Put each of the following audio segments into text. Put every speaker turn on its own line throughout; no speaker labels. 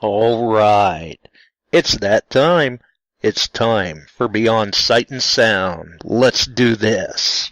All right. It's that time. It's time for Beyond Sight and Sound. Let's do this.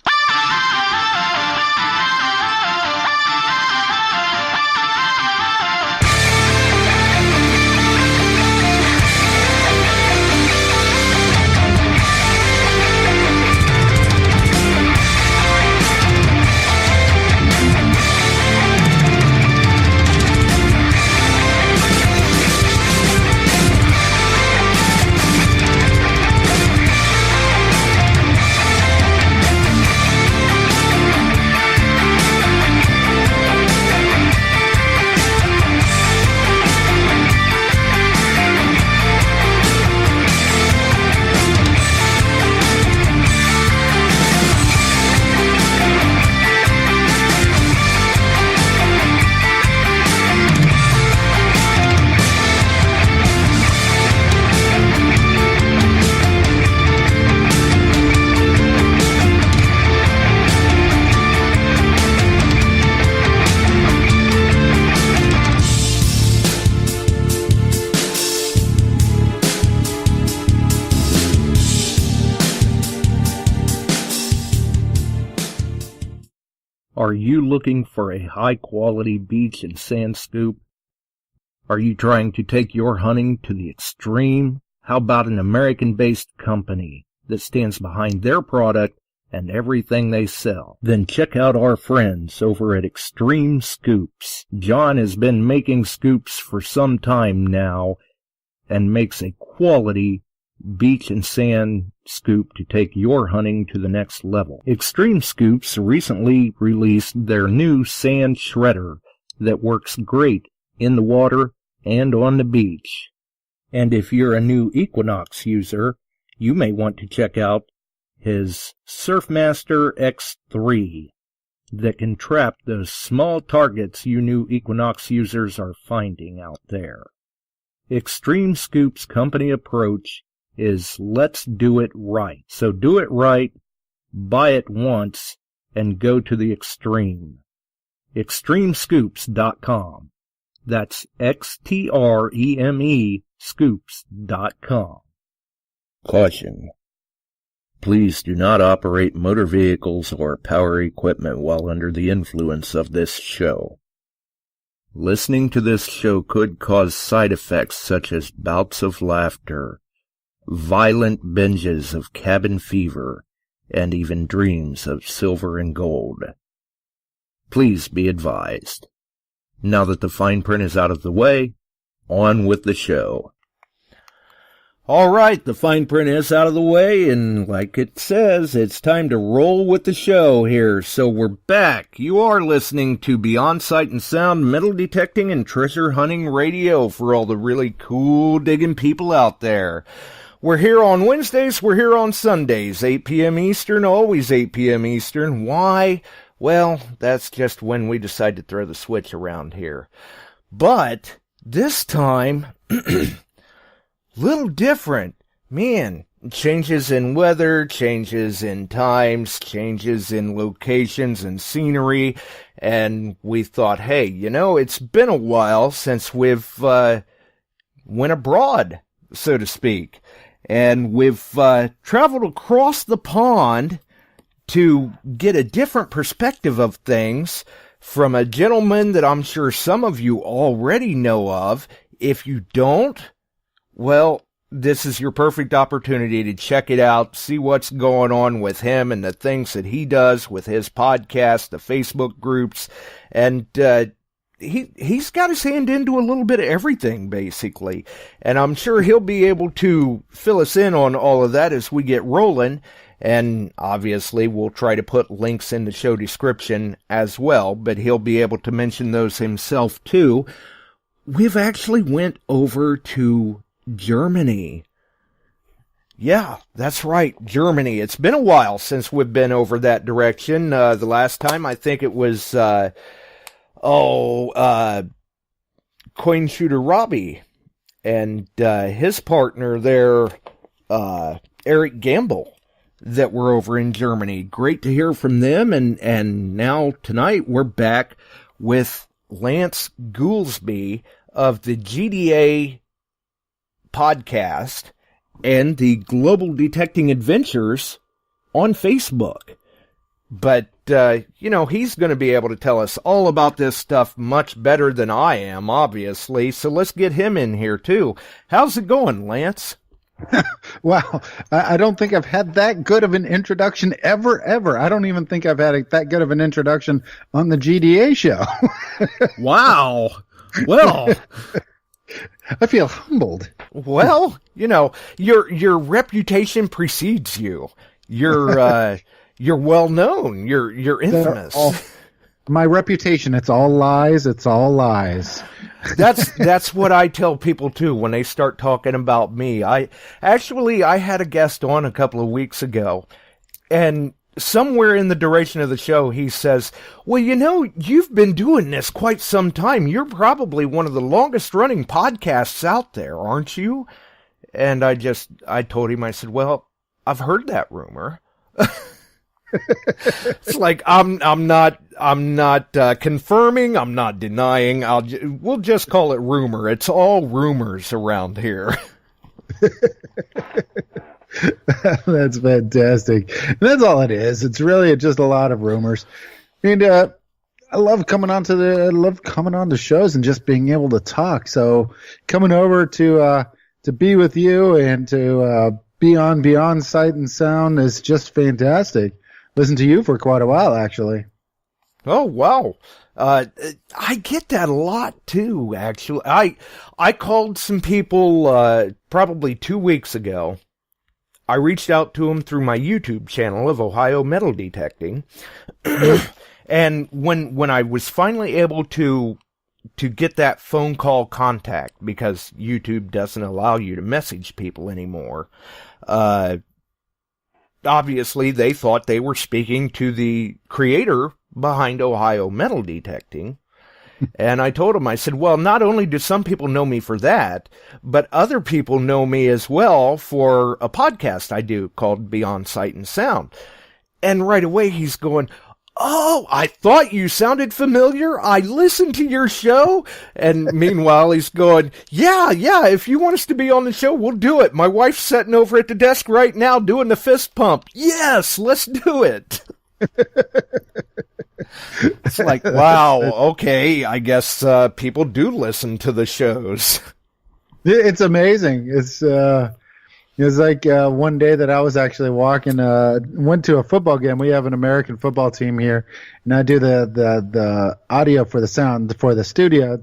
Are you looking for a high-quality beach and sand scoop? Are you trying to take your hunting to the extreme? How about an American-based company that stands behind their product and everything they sell? Then check out our friends over at XTREME Scoops. John has been making scoops for some time now and makes a quality beach and sand scoop to take your hunting to the next level. XTREME Scoops recently released their new sand shredder that works great in the water and on the beach. And if you're a new Equinox user, you may want to check out his Surfmaster X3 that can trap those small targets you new Equinox users are finding out there. XTREME Scoops' company approach is let's do it right. So do it right, buy it once, and go to the extreme. XTREMEScoops.com. That's XTREME Scoops.com.
Caution. Please do not operate motor vehicles or power equipment while under the influence of this show. Listening to this show could cause side effects such as bouts of laughter, violent binges of cabin fever, and even dreams of silver and gold. Please be advised. Now that the fine print is out of the way, on with the show.
All right, the fine print is out of the way, and like it says, it's time to roll with the show here. So we're back. You are listening to Beyond Sight and Sound, metal detecting and treasure hunting radio for all the really cool digging people out there. We're here on Wednesdays, we're here on Sundays, 8 p.m. Eastern, always 8 p.m. Eastern. Why? Well, that's just when we decide to throw the switch around here. But this time, little different. Man, changes in weather, changes in times, changes in locations and scenery, and we thought, hey, you know, it's been a while since we've went abroad, so to speak. And we've traveled across the pond to get a different perspective of things from a gentleman that I'm sure some of you already know of. If you don't, well, this is your perfect opportunity to check it out, see what's going on with him and the things that he does with his podcast, the Facebook groups, and he's got his hand into a little bit of everything, basically. And I'm sure he'll be able to fill us in on all of that as we get rolling. And obviously, we'll try to put links in the show description as well, but he'll be able to mention those himself too. We've actually went over to Germany. Yeah, that's right, Germany. It's been a while since we've been over that direction. The last time, I think it was, Coin Shooter Robbie and his partner there, Eric Gamble, that were over in Germany. Great to hear from them, and now tonight we're back with Lance Goolsby of the GDA podcast and the Global Detecting Adventures on Facebook. But, he's going to be able to tell us all about this stuff much better than I am, obviously. So let's get him in here, too. How's it going, Lance?
Wow. I don't think I've had that good of an introduction ever. I don't even think I've had that good of an introduction on the GDA show.
Wow. Well,
I feel humbled.
Well, your reputation precedes you. You're well known. You're infamous.
My reputation, it's all lies. It's all lies.
That's what I tell people too when they start talking about me. I had a guest on a couple of weeks ago, and somewhere in the duration of the show he says, "Well, you've been doing this quite some time. You're probably one of the longest running podcasts out there, aren't you?" And I told him, I said, "Well, I've heard that rumor." It's like I'm not confirming, I'm not denying. We'll just call it rumor. It's all rumors around here.
That's fantastic. And that's all it is. It's really just a lot of rumors. And I love coming on to shows and just being able to talk. So coming over to be with you and to be on Beyond Sight and Sound is just fantastic. Listened to you for quite a while, actually.
Oh, wow. I get that a lot, too, actually. I called some people probably 2 weeks ago. I reached out to them through my YouTube channel of Ohio Metal Detecting. And when I was finally able to get that phone call contact, because YouTube doesn't allow you to message people anymore, obviously, they thought they were speaking to the creator behind Ohio Metal Detecting. And I told him, I said, well, not only do some people know me for that, but other people know me as well for a podcast I do called Beyond Sight and Sound. And right away he's going, "Oh, I thought you sounded familiar. I listened to your show." And meanwhile, he's going, yeah, if you want us to be on the show, we'll do it. My wife's sitting over at the desk right now doing the fist pump. Yes, let's do it. It's like, wow, okay, I guess people do listen to the shows.
It's amazing. It was like one day that I was actually walking, went to a football game. We have an American football team here, and I do the audio for the sound for the studio.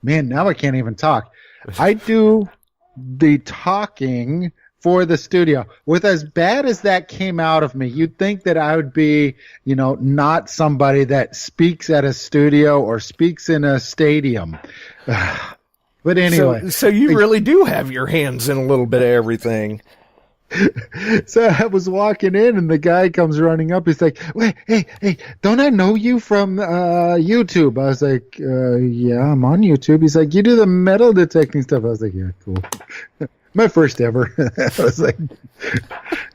Man, now I can't even talk. I do the talking for the studio. With as bad as that came out of me, you'd think that I would be, not somebody that speaks at a studio or speaks in a stadium. But anyway.
So you really do have your hands in a little bit of everything.
So I was walking in, and the guy comes running up. He's like, "Wait, hey, don't I know you from YouTube?" I was like, "Yeah, I'm on YouTube." He's like, "You do the metal detecting stuff." I was like, "Yeah, cool." My first ever. I was like,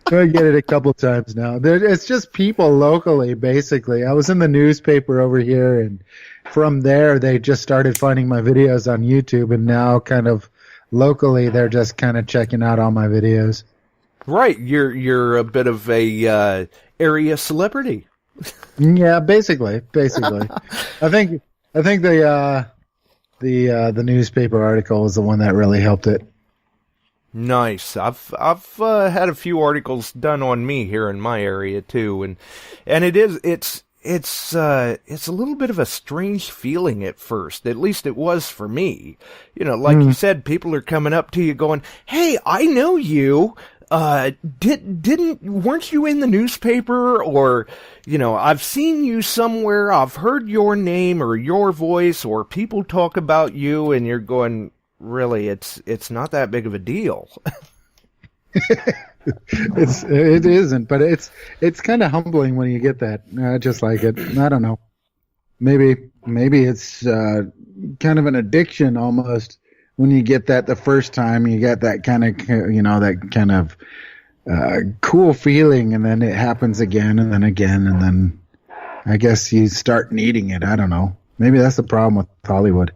I get it a couple times now. It's just people locally, basically. I was in the newspaper over here, and from there, they just started finding my videos on YouTube, and now kind of locally, they're just kind of checking out all my videos.
Right, you're a bit of a area celebrity.
Yeah, basically. I think the newspaper article is the one that really helped it.
Nice. I've had a few articles done on me here in my area too, and it's a little bit of a strange feeling at first. At least it was for me. You said, people are coming up to you going, "Hey, I know you. Weren't you in the newspaper?" Or, "I've seen you somewhere. I've heard your name or your voice, or people talk about you," and you're going, really, it's not that big of a deal.
It isn't, but it's kind of humbling when you get that. I just like it. I don't know. Maybe it's kind of an addiction almost when you get that the first time. You get that kind of cool feeling, and then it happens again and then again, and then I guess you start needing it. I don't know. Maybe that's the problem with Hollywood.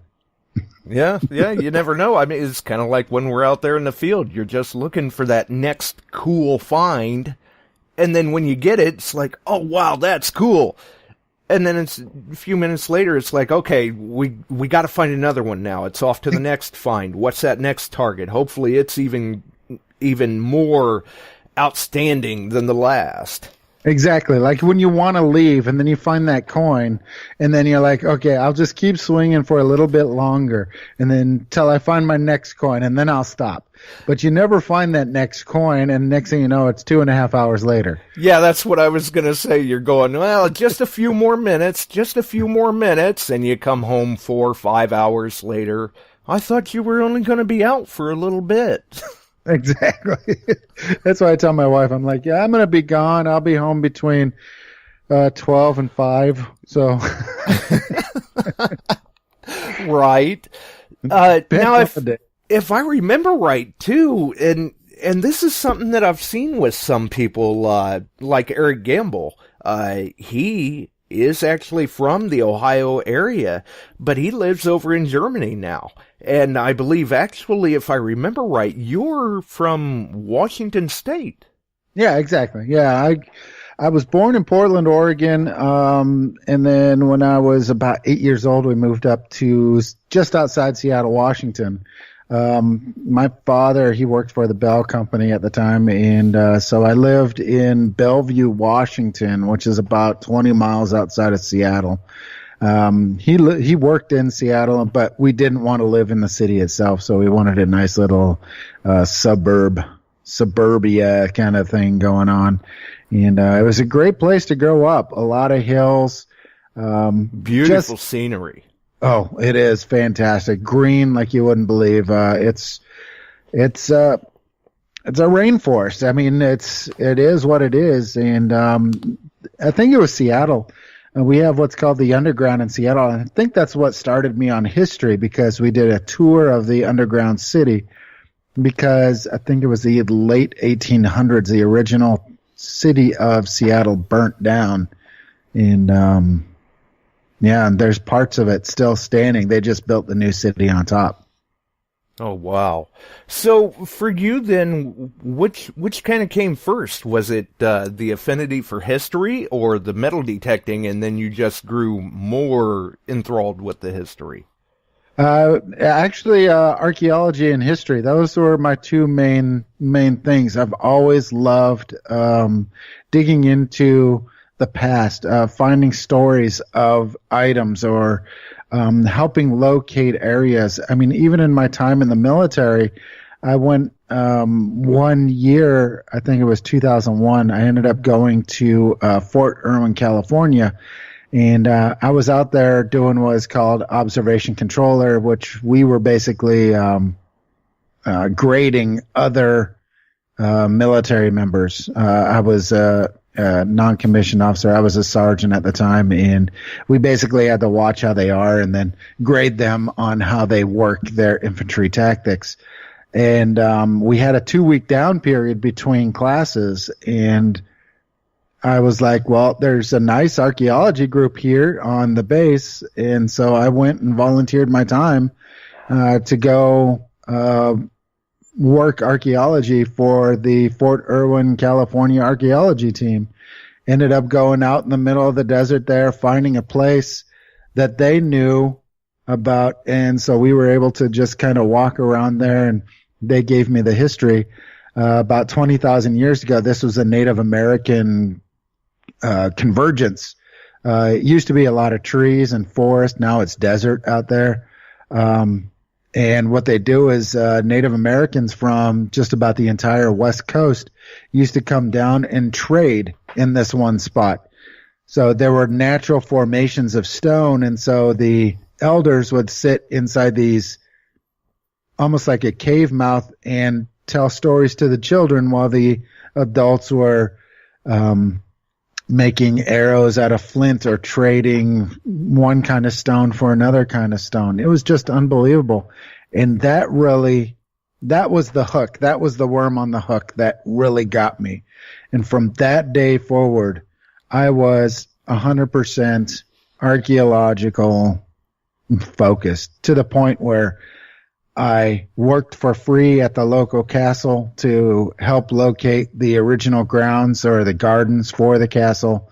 Yeah, you never know. I mean, it's kind of like when we're out there in the field. You're just looking for that next cool find, and then when you get it, it's like, oh, wow, that's cool. And then it's a few minutes later, it's like, okay, we got to find another one now. It's off to the next find. What's that next target? Hopefully it's even more outstanding than the last.
Exactly. Like when you want to leave and then you find that coin and then you're like, okay, I'll just keep swinging for a little bit longer and then till I find my next coin and then I'll stop. But you never find that next coin and next thing you know, it's 2.5 hours later.
Yeah, that's what I was going to say. You're going, well, just a few more minutes, and you come home 4 or 5 hours later. I thought you were only going to be out for a little bit.
Exactly. That's why I tell my wife, I'm like, yeah, I'm going to be gone. I'll be home between 12 and 5. So,
right. Now, if I remember right, too, and this is something that I've seen with some people, like Eric Gamble, he is actually from the Ohio area, but he lives over in Germany now. And I believe, actually, if I remember right, you're from Washington State.
Yeah, exactly. Yeah, I was born in Portland, Oregon, and then when I was about 8 years old, we moved up to just outside Seattle, Washington. My father, he worked for the Bell Company at the time, and so I lived in Bellevue, Washington, which is about 20 miles outside of Seattle. He worked in Seattle, but we didn't want to live in the city itself, so we wanted a nice little suburbia kind of thing going on. And it was a great place to grow up. A lot of hills.
Beautiful scenery.
Oh, it is fantastic. Green like you wouldn't believe. It's a rainforest. I mean, it is what it is. And I think it was Seattle. We have what's called the Underground in Seattle. And I think that's what started me on history because we did a tour of the underground city because I think it was the late 1800s, the original city of Seattle burnt down. And, yeah, and there's parts of it still standing. They just built the new city on top.
Oh, wow. So for you then, which kind of came first? Was it the affinity for history or the metal detecting, and then you just grew more enthralled with the history?
Actually, archaeology and history. Those were my two main things. I've always loved digging into the past, finding stories of items or helping locate areas. I mean, even in my time in the military, I went 1 year, I think it was 2001, I ended up going to Fort Irwin, California. And I was out there doing what is called observation controller, which we were basically grading other military members. I was non-commissioned officer. I was a sergeant at the time, and we basically had to watch how they are and then grade them on how they work their infantry tactics. And we had a 2-week down period between classes, and I was like, well, there's a nice archaeology group here on the base, and so I went and volunteered my time to go work archaeology for the Fort Irwin, California archaeology team. Ended up going out in the middle of the desert there, finding a place that they knew about. And so we were able to just kind of walk around there, and they gave me the history. About 20,000 years ago, this was a Native American convergence. It used to be a lot of trees and forest. Now it's desert out there. And what they do is Native Americans from just about the entire West Coast used to come down and trade in this one spot. So there were natural formations of stone, and so the elders would sit inside these almost like a cave mouth and tell stories to the children while the adults were making arrows out of flint or trading one kind of stone for another kind of stone. It was just unbelievable. And that was the hook. That was the worm on the hook that really got me. And from that day forward, I was 100% archaeological focused, to the point where I worked for free at the local castle to help locate the original grounds or the gardens for the castle.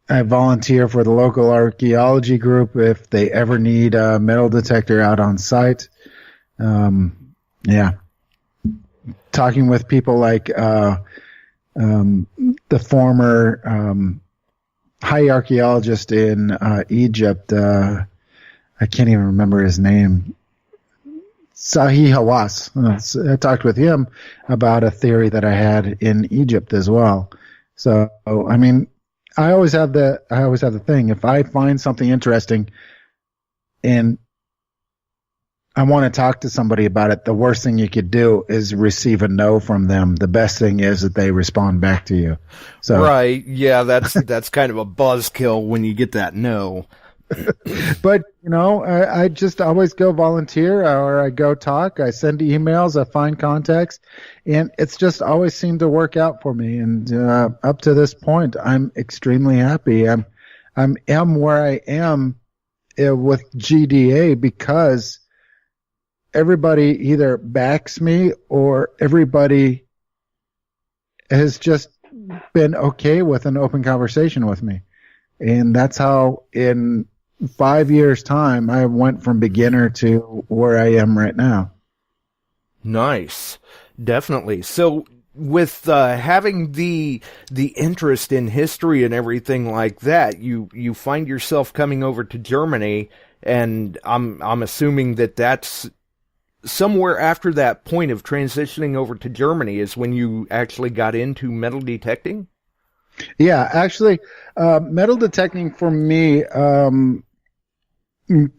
I volunteer for the local archaeology group if they ever need a metal detector out on site. Yeah. Talking with people like the former high archaeologist in Egypt, I can't even remember his name. Sahi Hawass. I talked with him about a theory that I had in Egypt as well. So, I mean, I always have the thing. If I find something interesting and I want to talk to somebody about it, the worst thing you could do is receive a no from them. The best thing is that they respond back to you. So,
right. Yeah, that's kind of a buzzkill when you get that no.
But, you know, I just always go volunteer, or I go talk. I send emails. I find contacts. And it's just always seemed to work out for me. And up to this point, I'm extremely happy. I am where I am with GDA because everybody either backs me or everybody has just been okay with an open conversation with me. And that's how in 5 years' time, I went from beginner to where I am right now.
Nice. Definitely. So with having the interest in history and everything like that, you find yourself coming over to Germany, and I'm assuming that that's somewhere after that point of transitioning over to Germany is when you actually got into metal detecting?
Yeah, actually, metal detecting for me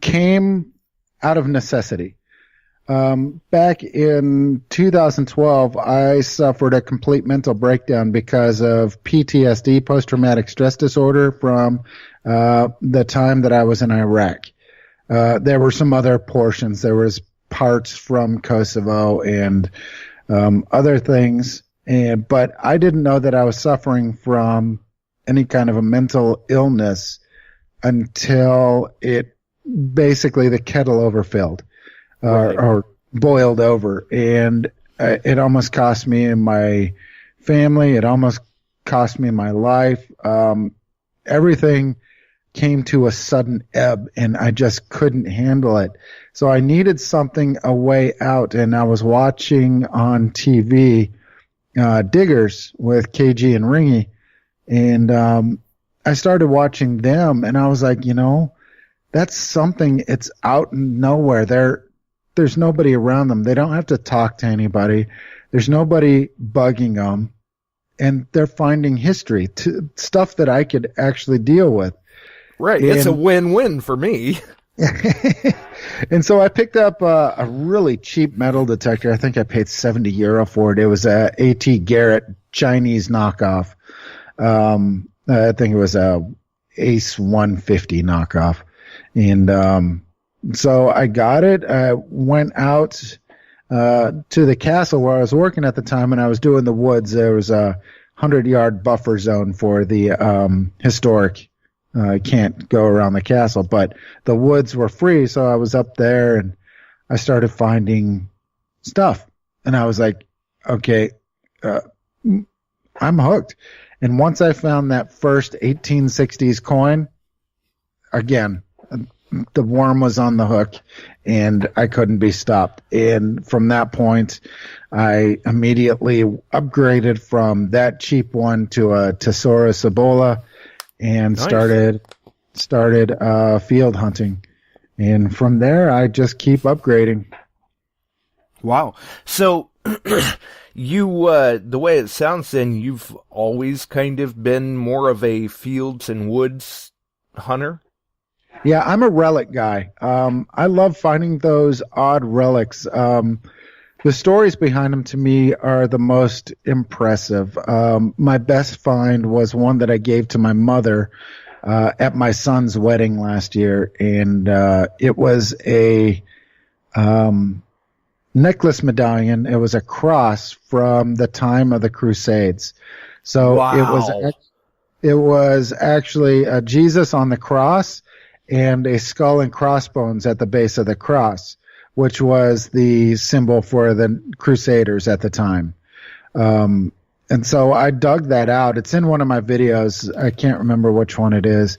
came out of necessity. Back in 2012, I suffered a complete mental breakdown because of PTSD, post-traumatic stress disorder, from the time that I was in Iraq. There were some other portions. There was parts from Kosovo and other things, but I didn't know that I was suffering from any kind of a mental illness until basically the kettle overfilled.
Right.
Or boiled over, and it almost cost me and my family. It almost cost me my life. Everything came to a sudden ebb, and I just couldn't handle it. So I needed something, a way out, and I was watching on TV Diggers with KG and Ringy, and I started watching them, and I was like, you know, that's something. It's out in nowhere. There's nobody around them. They don't have to talk to anybody. There's nobody bugging them. And they're finding history, stuff that I could actually deal with.
Right. It's a win-win for me.
And so I picked up a really cheap metal detector. I think I paid €70 for it. It was a AT Garrett Chinese knockoff. I think it was a Ace 150 knockoff. And so I got it. I went out to the castle where I was working at the time, and I was doing the woods. There was a 100-yard buffer zone for the historic. I can't go around the castle, but the woods were free, so I was up there, and I started finding stuff. And I was like, okay, I'm hooked. And once I found that first 1860s coin, again, the worm was on the hook, and I couldn't be stopped. And from that point, I immediately upgraded from that cheap one to a Thesaurus Ebola, and
Nice.
started field hunting. And from there, I just keep upgrading.
Wow. So you, the way it sounds, then you've always kind of been more of a fields and woods hunter?
Yeah, I'm a relic guy. I love finding those odd relics. The stories behind them to me are the most impressive. My best find was one that I gave to my mother at my son's wedding last year, and it was a necklace medallion. It was a cross from the time of the Crusades. So
Wow.
it was actually Jesus on the cross, and a skull and crossbones at the base of the cross, which was the symbol for the Crusaders at the time. And so I dug that out. It's in one of my videos. I can't remember which one it is.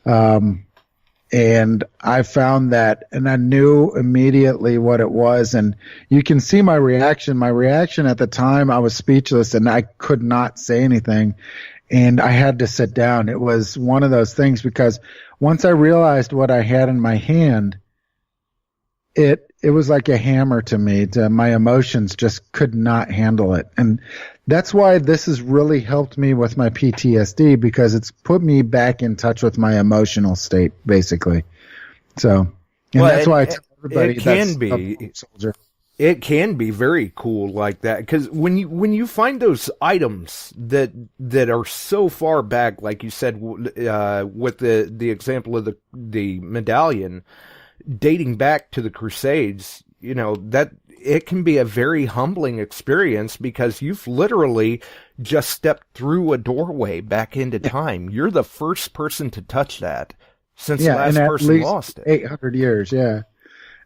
And I found that, and I knew immediately what it was. And you can see my reaction. My reaction at the time, I was speechless and I could not say anything. And I had to sit down. It was one of those things because once I realized what I had in my hand, it was like a hammer to me. My emotions just could not handle it. And that's why this has really helped me with my PTSD, because it's put me back in touch with my emotional state, basically. So, and that's why I tell everybody that's a soldier.
It can be very cool like that, because when you find those items that are so far back, like you said, with the example of the medallion dating back to the Crusades, that it can be a very humbling experience, because you've literally just stepped through a doorway back into time. You're the first person to touch that since the last person lost it.
800 years, yeah.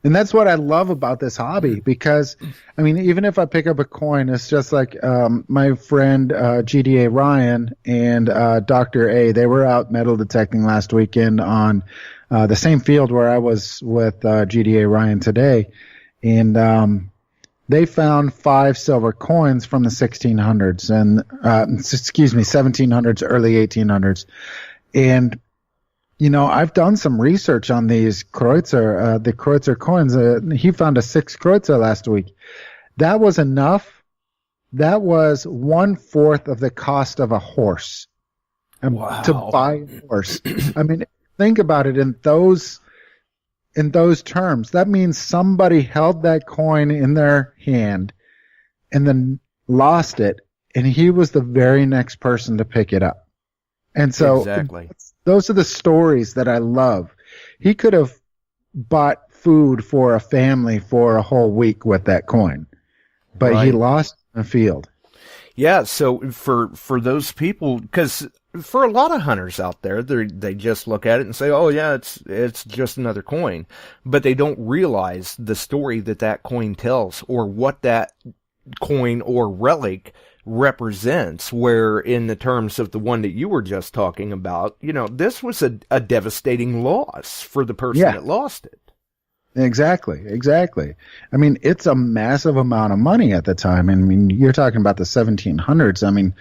And that's what I love about this hobby, because, I mean, even if I pick up a coin, it's just like my friend GDA Ryan and Dr. A, they were out metal detecting last weekend on the same field where I was with GDA Ryan today. And they found 5 silver coins from the 1600s and 1700s, early 1800s. And I've done some research on these Kreutzer, the Kreutzer coins. He found a 6 Kreutzer last week. That was enough. That was 1/4 of the cost of a horse.
Wow.
To buy a horse. I mean, think about it in those terms. That means somebody held that coin in their hand and then lost it, and he was the very next person to pick it up. And so
exactly.
Those are the stories that I love. He could have bought food for a family for a whole week with that coin, but he lost in the field.
Yeah, so for those people, because for a lot of hunters out there, they just look at it and say, "Oh yeah, it's just another coin," but they don't realize the story that coin tells, or what that coin or relic represents. Where in the terms of the one that you were just talking about, this was a devastating loss for the person that lost it.
Exactly. I mean, it's a massive amount of money at the time. I mean, you're talking about the 1700s. I mean,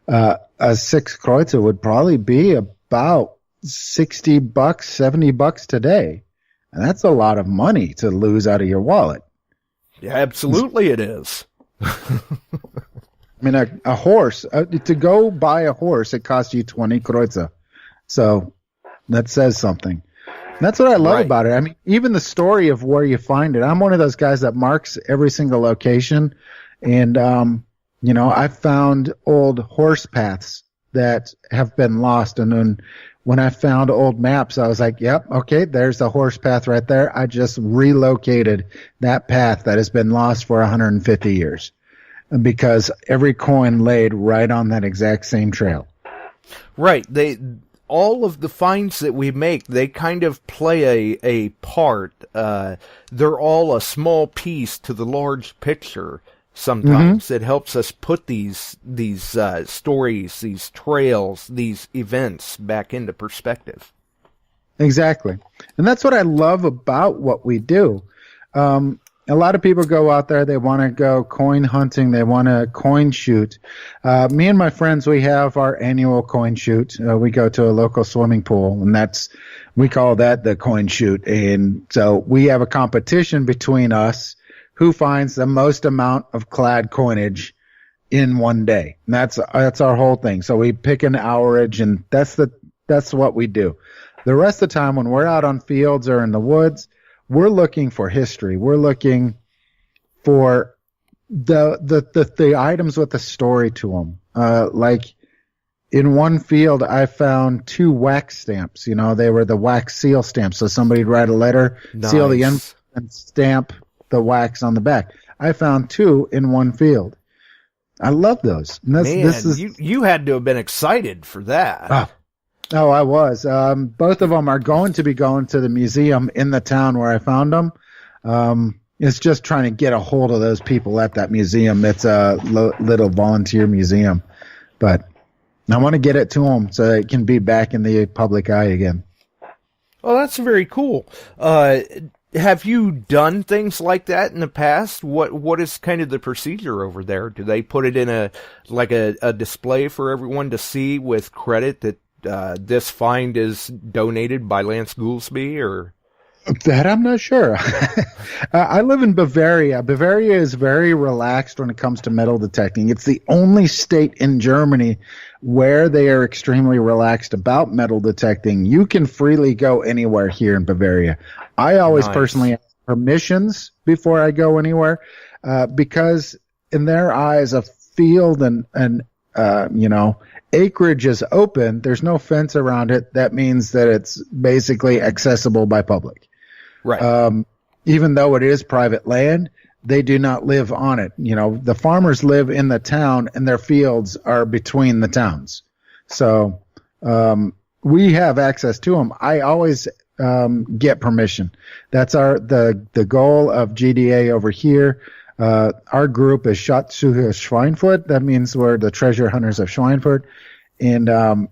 a 6 Kreutzer would probably be about $60, $70 today. And that's a lot of money to lose out of your wallet.
Yeah, absolutely it is.
I mean, a horse, to go buy a horse, it costs you 20 Kreutzer. So that says something. And that's what I love about it. I mean, even the story of where you find it. I'm one of those guys that marks every single location. And, I found old horse paths that have been lost. And then when I found old maps, I was like, yep, okay, there's the horse path right there. I just relocated that path that has been lost for 150 years. Because every coin laid right on that exact same trail.
Right. All of the finds that we make, they kind of play a part. They're all a small piece to the large picture. Sometimes it helps us put these stories, these trails, these events back into perspective.
Exactly. And that's what I love about what we do. A lot of people go out there, they want to go coin hunting, they want to coin shoot. Me and my friends, we have our annual coin shoot. We go to a local swimming pool, and we call that the coin shoot. And so we have a competition between us who finds the most amount of clad coinage in one day. And that's our whole thing. So we pick an hourage, and that's what we do. The rest of the time when we're out on fields or in the woods, we're looking for history. We're looking for the items with a story to them. Like in one field, I found 2 wax stamps. They were the wax seal stamps. So somebody'd write a letter, seal the envelope, and stamp the wax on the back. I found 2 in one field. I love those. And
Man, you had to have been excited for that.
Oh, I was. Both of them are going to be going to the museum in the town where I found them. It's just trying to get a hold of those people at that museum. It's a little volunteer museum, but I want to get it to them so it can be back in the public eye again.
Oh, that's very cool. Have you done things like that in the past? What is kind of the procedure over there? Do they put it in a display for everyone to see with credit that this find is donated by Lance Goolsby, or?
That I'm not sure. I live in Bavaria. Bavaria is very relaxed when it comes to metal detecting. It's the only state in Germany where they are extremely relaxed about metal detecting. You can freely go anywhere here in Bavaria. I always personally ask permissions before I go anywhere, because in their eyes, a field and acreage is open. There's no fence around it. That means that it's basically accessible by public.
Right.
Even though it is private land, they do not live on it. The farmers live in the town and their fields are between the towns. So, we have access to them. I always, get permission. That's the goal of GDA over here. Our group is Schatzsucher Schweinfurt. That means we're the treasure hunters of Schweinfurt. And,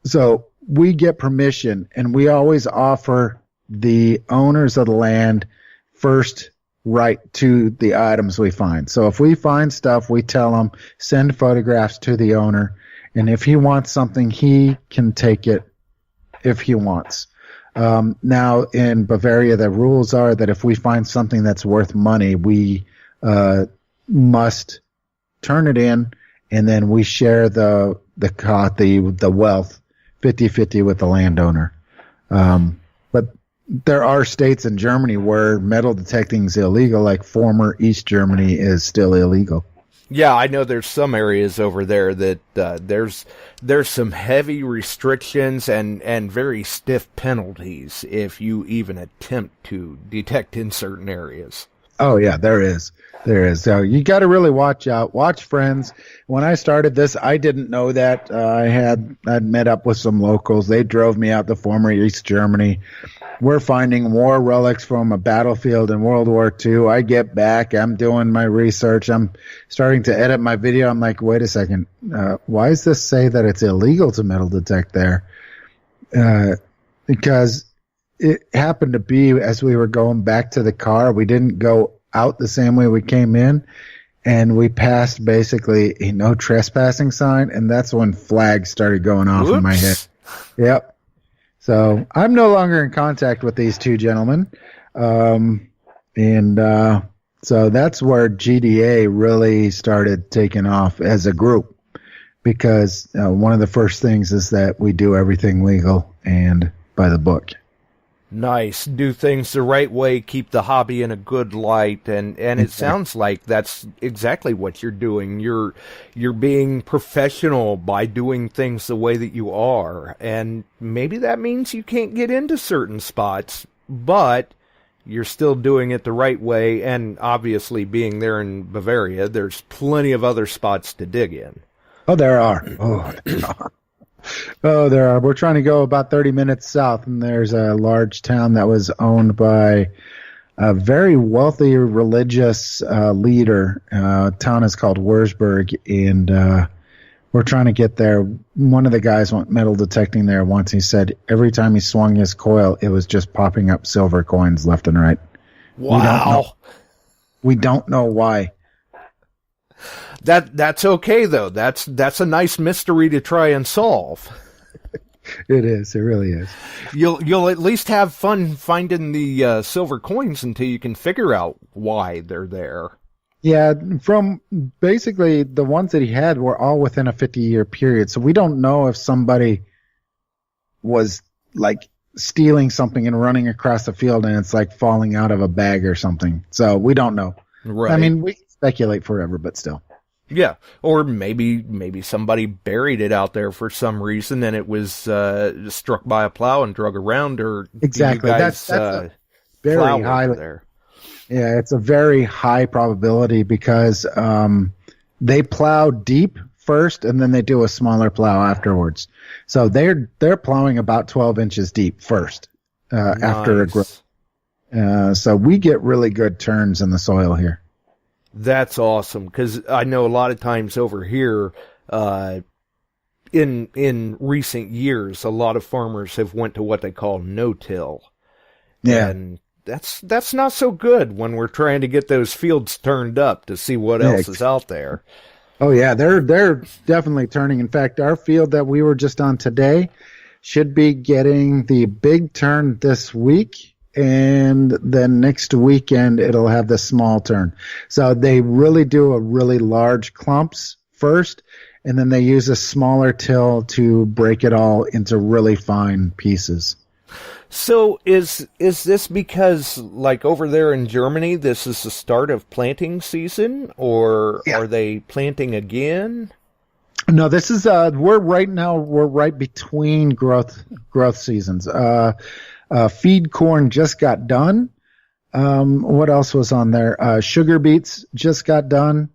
so we get permission and we always offer the owners of the land first right to the items we find. So if we find stuff, we tell them, send photographs to the owner. And if he wants something, he can take it if he wants. Now in Bavaria, the rules are that if we find something that's worth money, we, must turn it in and then we share the wealth 50-50 with the landowner. But there are states in Germany where metal detecting is illegal, like former East Germany is still illegal.
Yeah, I know there's some areas over there that there's some heavy restrictions and very stiff penalties if you even attempt to detect in certain areas.
Oh yeah, there is. So you got to really watch out. Watch friends. When I started this, I didn't know that. I'd met up with some locals. They drove me out to former East Germany. We're finding war relics from a battlefield in World War II. I get back. I'm doing my research. I'm starting to edit my video. I'm like, wait a second. Why does this say that it's illegal to metal detect there? Because it happened to be as we were going back to the car, we didn't go out the same way we came in, and we passed basically a no trespassing sign, and that's when flags started going off in my head. Yep. So I'm no longer in contact with these two gentlemen. So that's where GDA really started taking off as a group, because one of the first things is that we do everything legal and by the book.
Nice. Do things the right way, keep the hobby in a good light, and it sounds like that's exactly what you're doing. You're being professional by doing things the way that you are, and maybe that means you can't get into certain spots, but you're still doing it the right way, and obviously being there in Bavaria, there's plenty of other spots to dig in.
Oh, there are. Oh, there are. We're trying to go about 30 minutes south, and there's a large town that was owned by a very wealthy religious leader. Town is called Wurzburg, and we're trying to get there. One of the guys went metal detecting there once. He said every time he swung his coil, it was just popping up silver coins left and right.
Wow.
We don't know why.
That's okay though. That's a nice mystery to try and solve.
It is. It really is.
You'll at least have fun finding the silver coins until you can figure out why they're there.
Yeah, from basically the ones that he had were all within a 50-year period, so we don't know if somebody was like stealing something and running across the field and it's like falling out of a bag or something. So we don't know.
Right.
I mean, we can speculate forever, but still.
Yeah, or maybe somebody buried it out there for some reason and it was struck by a plow and drug around, or
exactly.
You guys,
that's a very high there. Yeah, it's a very high probability because they plow deep first, and then they do a smaller plow afterwards. So they're plowing about 12 inches deep first after a growth. So we get really good turns in the soil here.
That's awesome, because I know a lot of times over here, in recent years, a lot of farmers have went to what they call no-till.
Yeah.
And that's not so good when we're trying to get those fields turned up to see what else is out there.
Oh yeah, they're definitely turning. In fact, our field that we were just on today should be getting the big turn this week. And then next weekend, it'll have the small turn. So they really do a really large clumps first, and then they use a smaller till to break it all into really fine pieces.
So is this because, like over there in Germany, this is the start of planting season, or are they planting again?
No, this is we're right between growth seasons. Feed corn just got done. What else was on there? Sugar beets just got done.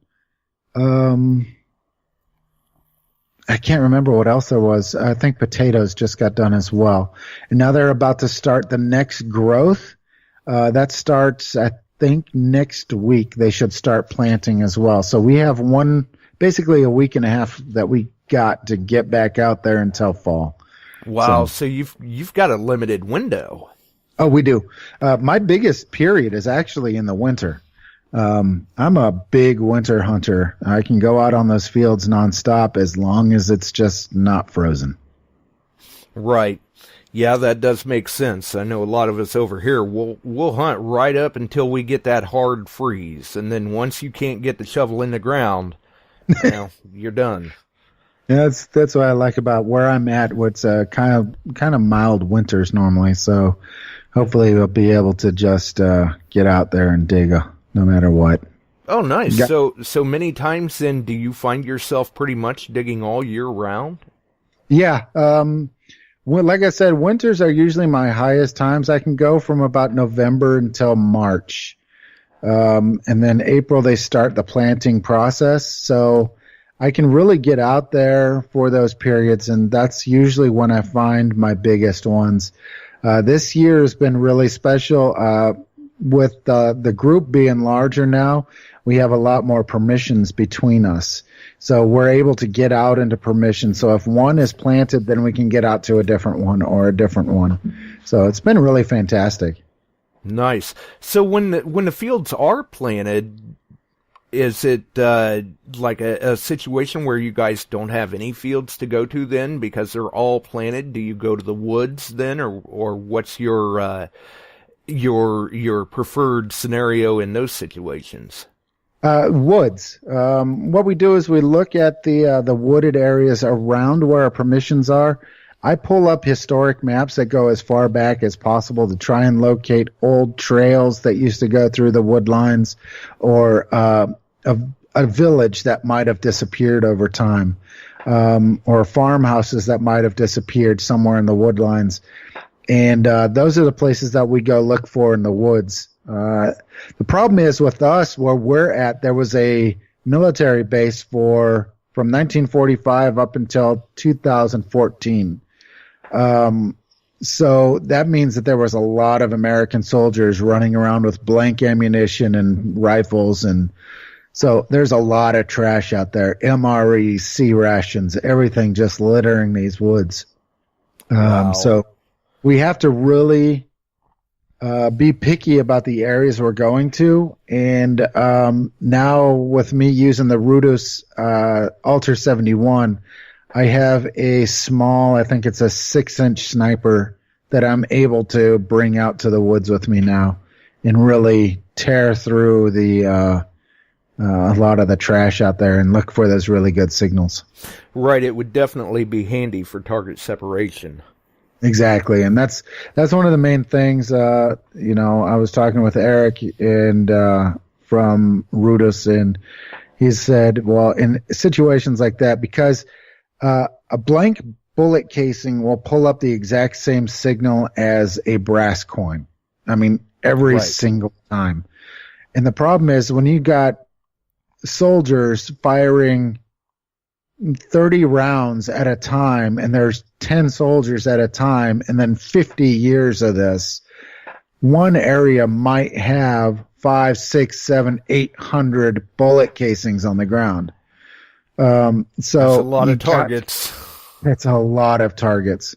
I can't remember what else there was. I think potatoes just got done as well. And now they're about to start the next growth. That starts, I think, next week. They should start planting as well. So we have basically a week and a half that we got to get back out there until fall.
Wow, so you've got a limited window.
Oh, we do. My biggest period is actually in the winter. I'm a big winter hunter. I can go out on those fields nonstop as long as it's just not frozen.
Right. Yeah, that does make sense. I know a lot of us over here, we'll hunt right up until we get that hard freeze. And then once you can't get the shovel in the ground, you're done.
Yeah, that's what I like about where I'm at. What's kind of mild winters normally, so hopefully we'll be able to just get out there and dig no matter what.
Oh, nice. So many times then, do you find yourself pretty much digging all year round?
Yeah. Well, like I said, winters are usually my highest times. I can go from about November until March, and then April they start the planting process. So I can really get out there for those periods, and that's usually when I find my biggest ones. This year has been really special. With the group being larger now, we have a lot more permissions between us. So we're able to get out into permission. So if one is planted, then we can get out to a different one or a different one. So it's been really fantastic.
Nice. So when the fields are planted, is it like a situation where you guys don't have any fields to go to then because they're all planted? Do you go to the woods then, or what's your preferred scenario in those situations?
Woods. What we do is we look at the wooded areas around where our permissions are. I pull up historic maps that go as far back as possible to try and locate old trails that used to go through the wood lines, or a village that might have disappeared over time, or farmhouses that might have disappeared somewhere in the wood lines. And those are the places that we go look for in the woods. The problem is with us, where we're at, there was a military base from 1945 up until 2014. So that means that there was a lot of American soldiers running around with blank ammunition and rifles, and so there's a lot of trash out there. MREs, C rations, everything just littering these woods.
Wow.
So we have to really be picky about the areas we're going to. And now with me using the Rudus Alter 71, I have a small, I think it's a 6-inch sniper that I'm able to bring out to the woods with me now and really tear through a lot of the trash out there and look for those really good signals.
Right, it would definitely be handy for target separation.
Exactly, and that's one of the main things. I was talking with Eric and from Rudus, and he said, well, in situations like that, because a blank bullet casing will pull up the exact same signal as a brass coin. I mean, every single time. And the problem is when you got soldiers firing 30 rounds at a time, and there's 10 soldiers at a time, and then 50 years of this, one area might have 5, 6, 7, 800 bullet casings on the ground. So
that's a lot of targets.
That's a lot of targets.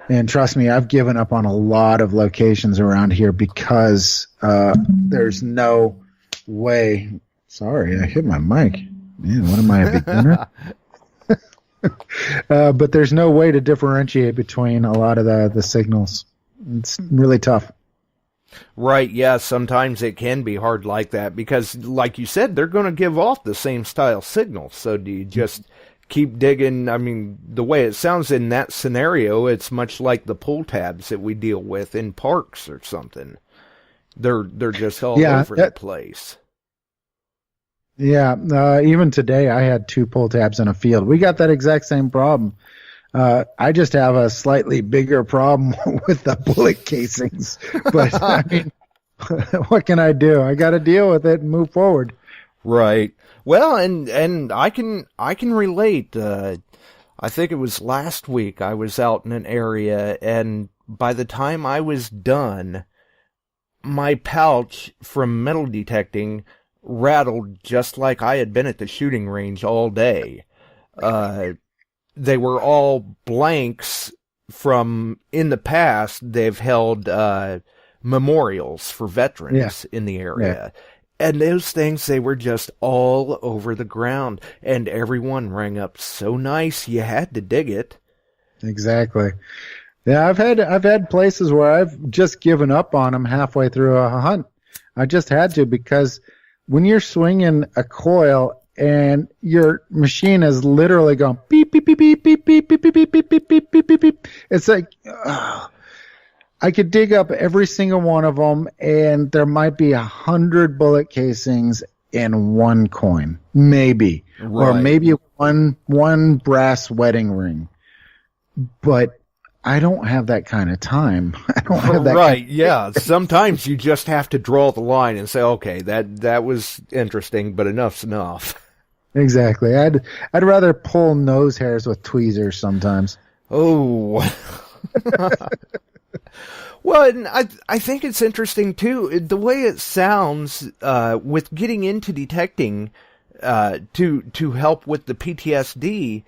And trust me, I've given up on a lot of locations around here because there's no way. Sorry, I hit my mic. Man, what am I, a beginner? But there's no way to differentiate between a lot of the signals. It's really tough.
Right, yeah, sometimes it can be hard like that because, like you said, they're going to give off the same style signal. So do you just keep digging? I mean, the way it sounds in that scenario, it's much like the pull tabs that we deal with in parks or something. They're just all over the place.
Yeah, even today I had 2 pull tabs in a field. We got that exact same problem. I just have a slightly bigger problem with the bullet casings. But I mean, what can I do? I got to deal with it and move forward.
Right. Well, and I can relate. I think it was last week I was out in an area, and by the time I was done, my pouch from metal detecting rattled just like I had been at the shooting range all day. They were all blanks from in the past. They've held memorials for veterans in the area. Yeah. And those things, they were just all over the ground. And everyone rang up so nice, you had to dig it.
Exactly. Yeah, I've had places where I've just given up on them halfway through a hunt. I just had to, because when you're swinging a coil and your machine is literally going beep, beep, beep, beep, beep, beep, beep, beep, beep, beep, beep, beep, beep, beep, beep. It's like, I could dig up every single one of them, and there might be 100 bullet casings in one coin, maybe, right. Or maybe one brass wedding ring. But I don't have that kind of time. I don't have that.
Right? Yeah. Sometimes you just have to draw the line and say, okay, that was interesting, but enough's enough.
Exactly. I'd rather pull nose hairs with tweezers sometimes.
Oh. Well, and I think it's interesting too, the way it sounds with getting into detecting to help with the PTSD.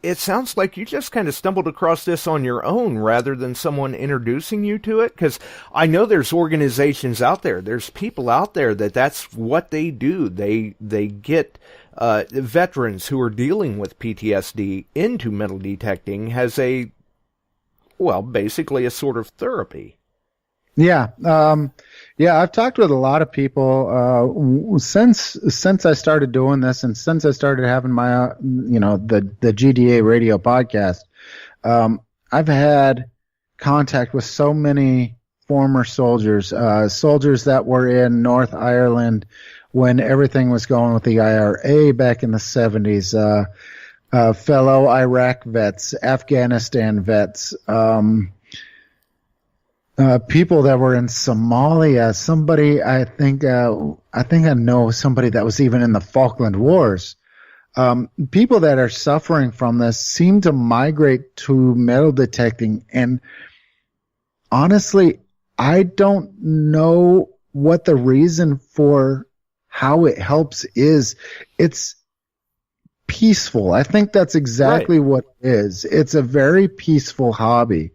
It sounds like you just kind of stumbled across this on your own rather than someone introducing you to it. Because I know there's organizations out there, there's people out there that's what they do. They get veterans who are dealing with PTSD into metal detecting as basically a sort of therapy.
Yeah. I've talked with a lot of people since I started doing this, and since I started having my the GDA radio podcast. I've had contact with so many former soldiers that were in North Ireland when everything was going with the IRA back in the 70s, fellow Iraq vets, Afghanistan vets, people that were in Somalia, somebody I think I know somebody that was even in the Falkland Wars. People that are suffering from this seem to migrate to metal detecting, and honestly, I don't know what the reason for how it helps is. It's peaceful. I think that's exactly what it is. It's a very peaceful hobby.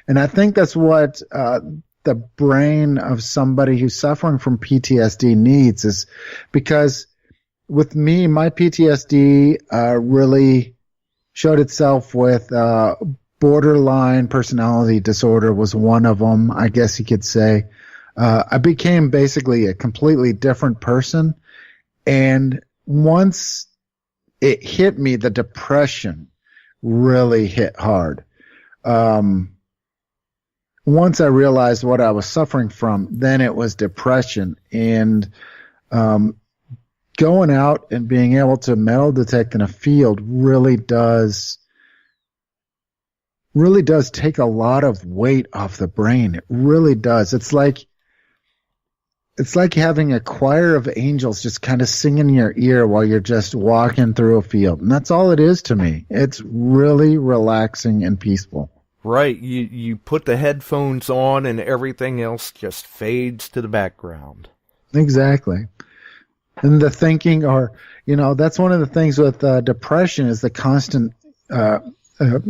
And I think that's what the brain of somebody who's suffering from PTSD needs, is because with me, my PTSD really showed itself with borderline personality disorder was one of them, I guess you could say. I became basically a completely different person. And once it hit me, the depression really hit hard. Once I realized what I was suffering from, then it was depression. And going out and being able to metal detect in a field really does take a lot of weight off the brain. It really does. It's like it's like having a choir of angels just kind of singing in your ear while you're just walking through a field. And that's all it is to me. It's really relaxing and peaceful.
Right. You put the headphones on and everything else just fades to the background.
Exactly. And the thinking, or, that's one of the things with depression is the constant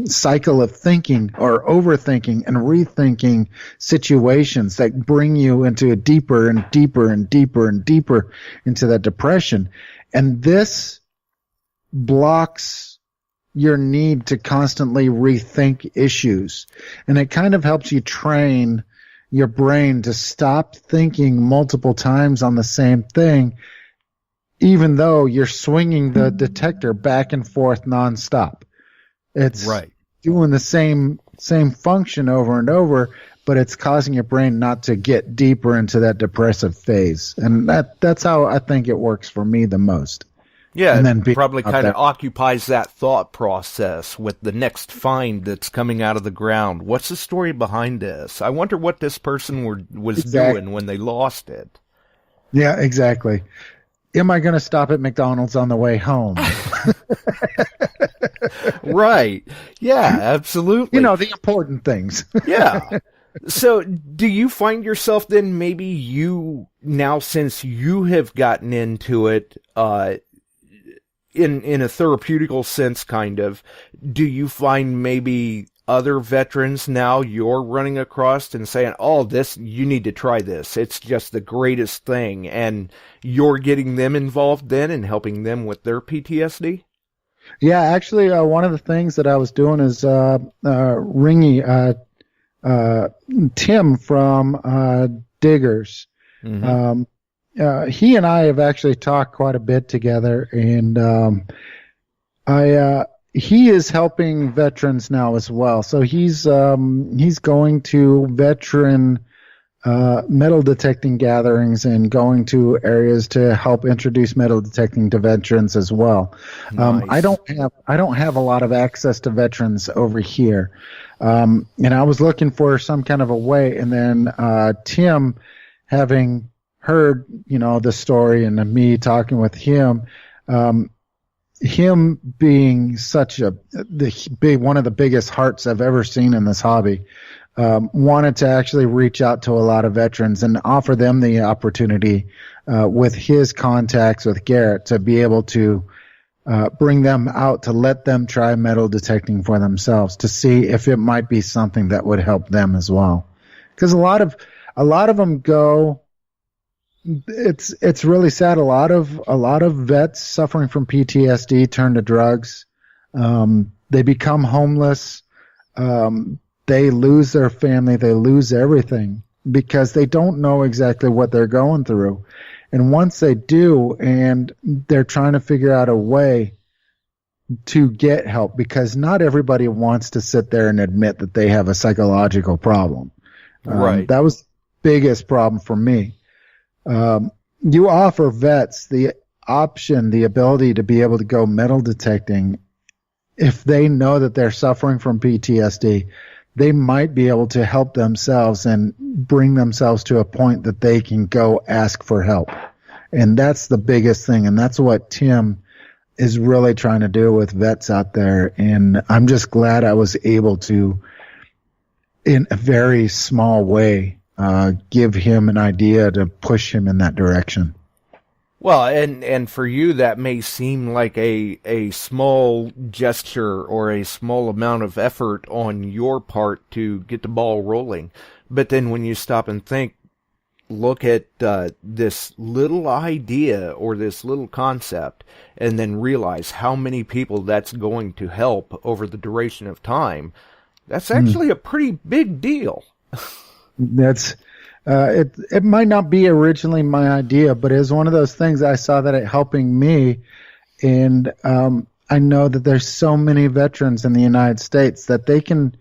cycle of thinking or overthinking and rethinking situations that bring you into a deeper and deeper and deeper and deeper into that depression. And this blocks your need to constantly rethink issues. And it kind of helps you train your brain to stop thinking multiple times on the same thing, even though you're swinging the detector back and forth nonstop. It's
right.
Doing the same function over and over, but it's causing your brain not to get deeper into that depressive phase. And that's how I think it works for me the most.
Yeah,
and then
it probably kind of occupies that thought process with the next find that's coming out of the ground. What's the story behind this? I wonder what this person was doing when they lost it.
Yeah, exactly. Am I going to stop at McDonald's on the way home?
Right. Yeah, absolutely.
The important things.
Yeah. So do you find yourself then maybe now since you have gotten into it, in a therapeutical sense, kind of, do you find maybe other veterans now you're running across and saying, you need to try this. It's just the greatest thing. And you're getting them involved then and helping them with their PTSD?
Yeah, actually, one of the things that I was doing is Tim from Diggers. Mm-hmm. He and I have actually talked quite a bit together, and he is helping veterans now as well. So he's going to veteran metal detecting gatherings and going to areas to help introduce metal detecting to veterans as well.
Nice.
I don't have a lot of access to veterans over here, and I was looking for some kind of a way. And then Tim, having heard the story and me talking with him. Him being such one of the biggest hearts I've ever seen in this hobby, wanted to actually reach out to a lot of veterans and offer them the opportunity with his contacts with Garrett to be able to bring them out to let them try metal detecting for themselves to see if it might be something that would help them as well. Because a lot of them go. It's really sad. A lot of vets suffering from PTSD turn to drugs. They become homeless. They lose their family. They lose everything because they don't know exactly what they're going through. And once they do, and they're trying to figure out a way to get help, because not everybody wants to sit there and admit that they have a psychological problem.
Right.
That was the biggest problem for me. You offer vets the option, the ability to be able to go metal detecting. If they know that they're suffering from PTSD, they might be able to help themselves and bring themselves to a point that they can go ask for help. And that's the biggest thing. And that's what Tim is really trying to do with vets out there. And I'm just glad I was able to, in a very small way, give him an idea to push him in that direction.
Well, and for you, that may seem like a small gesture or a small amount of effort on your part to get the ball rolling. But then when you stop and think, look at this little idea or this little concept, and then realize how many people that's going to help over the duration of time, that's actually a pretty big deal.
That's it might not be originally my idea, but it was one of those things I saw that it helping me. And I know that there's so many veterans in the United States that they can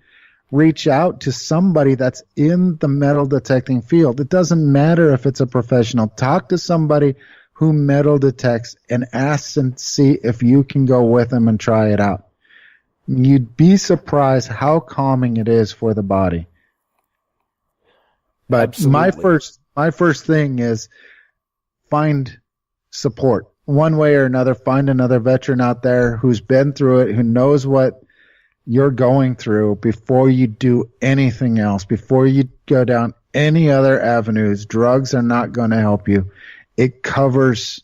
reach out to somebody that's in the metal detecting field. It doesn't matter if it's a professional. Talk to somebody who metal detects and ask and see if you can go with them and try it out. You'd be surprised how calming it is for the body. But
Absolutely.
my first thing is find support. One way or another, find another veteran out there who's been through it, who knows what you're going through before you do anything else, before you go down any other avenues. Drugs are not going to help you. It's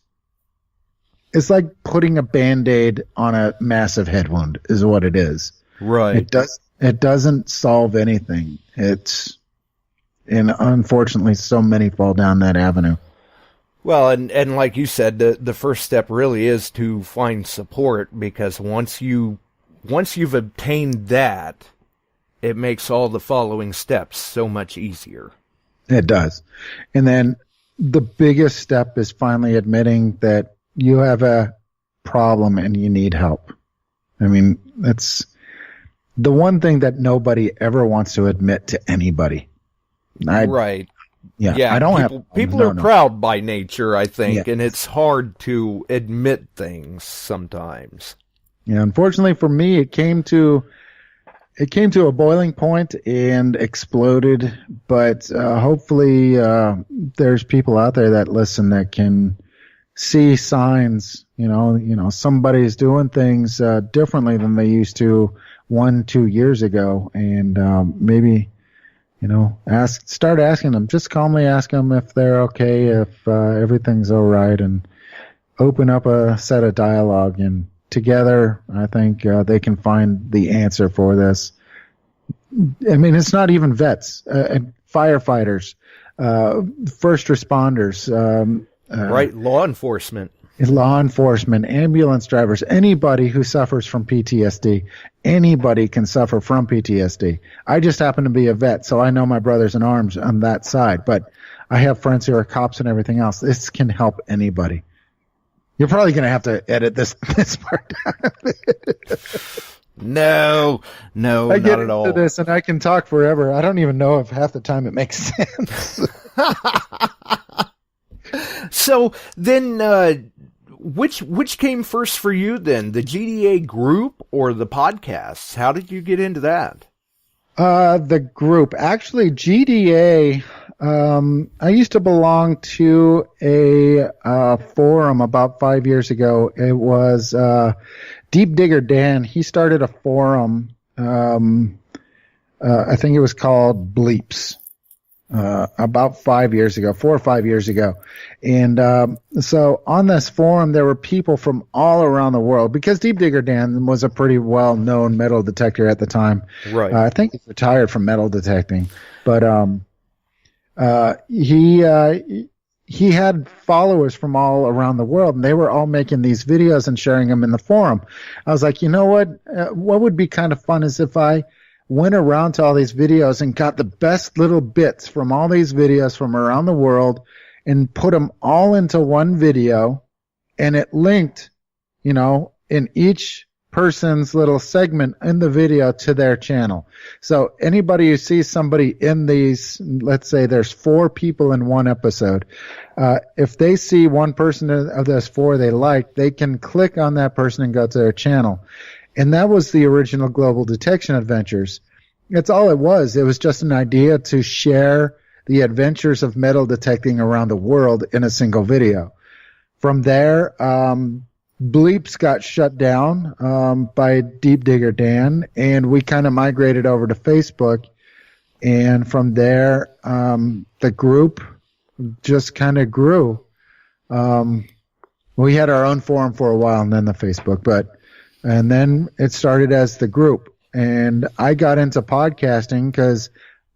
like putting a Band-Aid on a massive head wound is what it is.
Right.
It doesn't solve anything. And unfortunately so many fall down that avenue.
Well, and like you said, the first step really is to find support, because once you've obtained that, it makes all the following steps so much easier.
It does. And then the biggest step is finally admitting that you have a problem and you need help. I mean, that's the one thing that nobody ever wants to admit to anybody.
Right.
Yeah. I don't
people are proud by nature, I think, and it's hard to admit things sometimes.
Yeah, unfortunately for me, it came to a boiling point and exploded. But hopefully, there's people out there that listen that can see signs. You know, somebody's doing things differently than they used to 1-2 years ago, and maybe. Start asking them. Just calmly ask them if they're okay, if everything's all right, and open up a set of dialogue. And together, I think they can find the answer for this. I mean, it's not even vets, firefighters, first responders,
right? Law enforcement,
ambulance drivers, anybody who suffers from PTSD. Anybody can suffer from PTSD. I just happen to be a vet, so I know my brothers in arms on that side, but I have friends who are cops and everything else. This can help anybody. You're probably going to have to edit this part down.
No,
I
not
get
at all.
into this and I can talk forever. I don't even know if half the time it makes sense.
So then, which came first for you then, the GDA group or the podcasts? How did you get into that?
The group. Actually, GDA, I used to belong to a forum about 5 years ago. It was Deep Digger Dan. He started a forum. I think it was called Bleeps. About 5 years ago, 4 or 5 years ago. And so on this forum, there were people from all around the world, because Deep Digger Dan was a pretty well-known metal detector at the time.
Right.
I think he's retired from metal detecting. But he had followers from all around the world, and they were all making these videos and sharing them in the forum. I was like, you know what? What would be kind of fun is if I went around to all these videos and got the best little bits from all these videos from around the world and put them all into one video, and it linked, in each person's little segment in the video to their channel. So anybody who sees somebody in these, let's say there's 4 people in one episode, if they see one person of those 4 they like, they can click on that person and go to their channel. And that was the original Global Detection Adventures. That's all it was. It was just an idea to share the adventures of metal detecting around the world in a single video. From there, Bleeps got shut down by Deep Digger Dan, and we kind of migrated over to Facebook. And from there, the group just kind of grew. We had our own forum for a while, and then the Facebook, and then it started as the group. And I got into podcasting because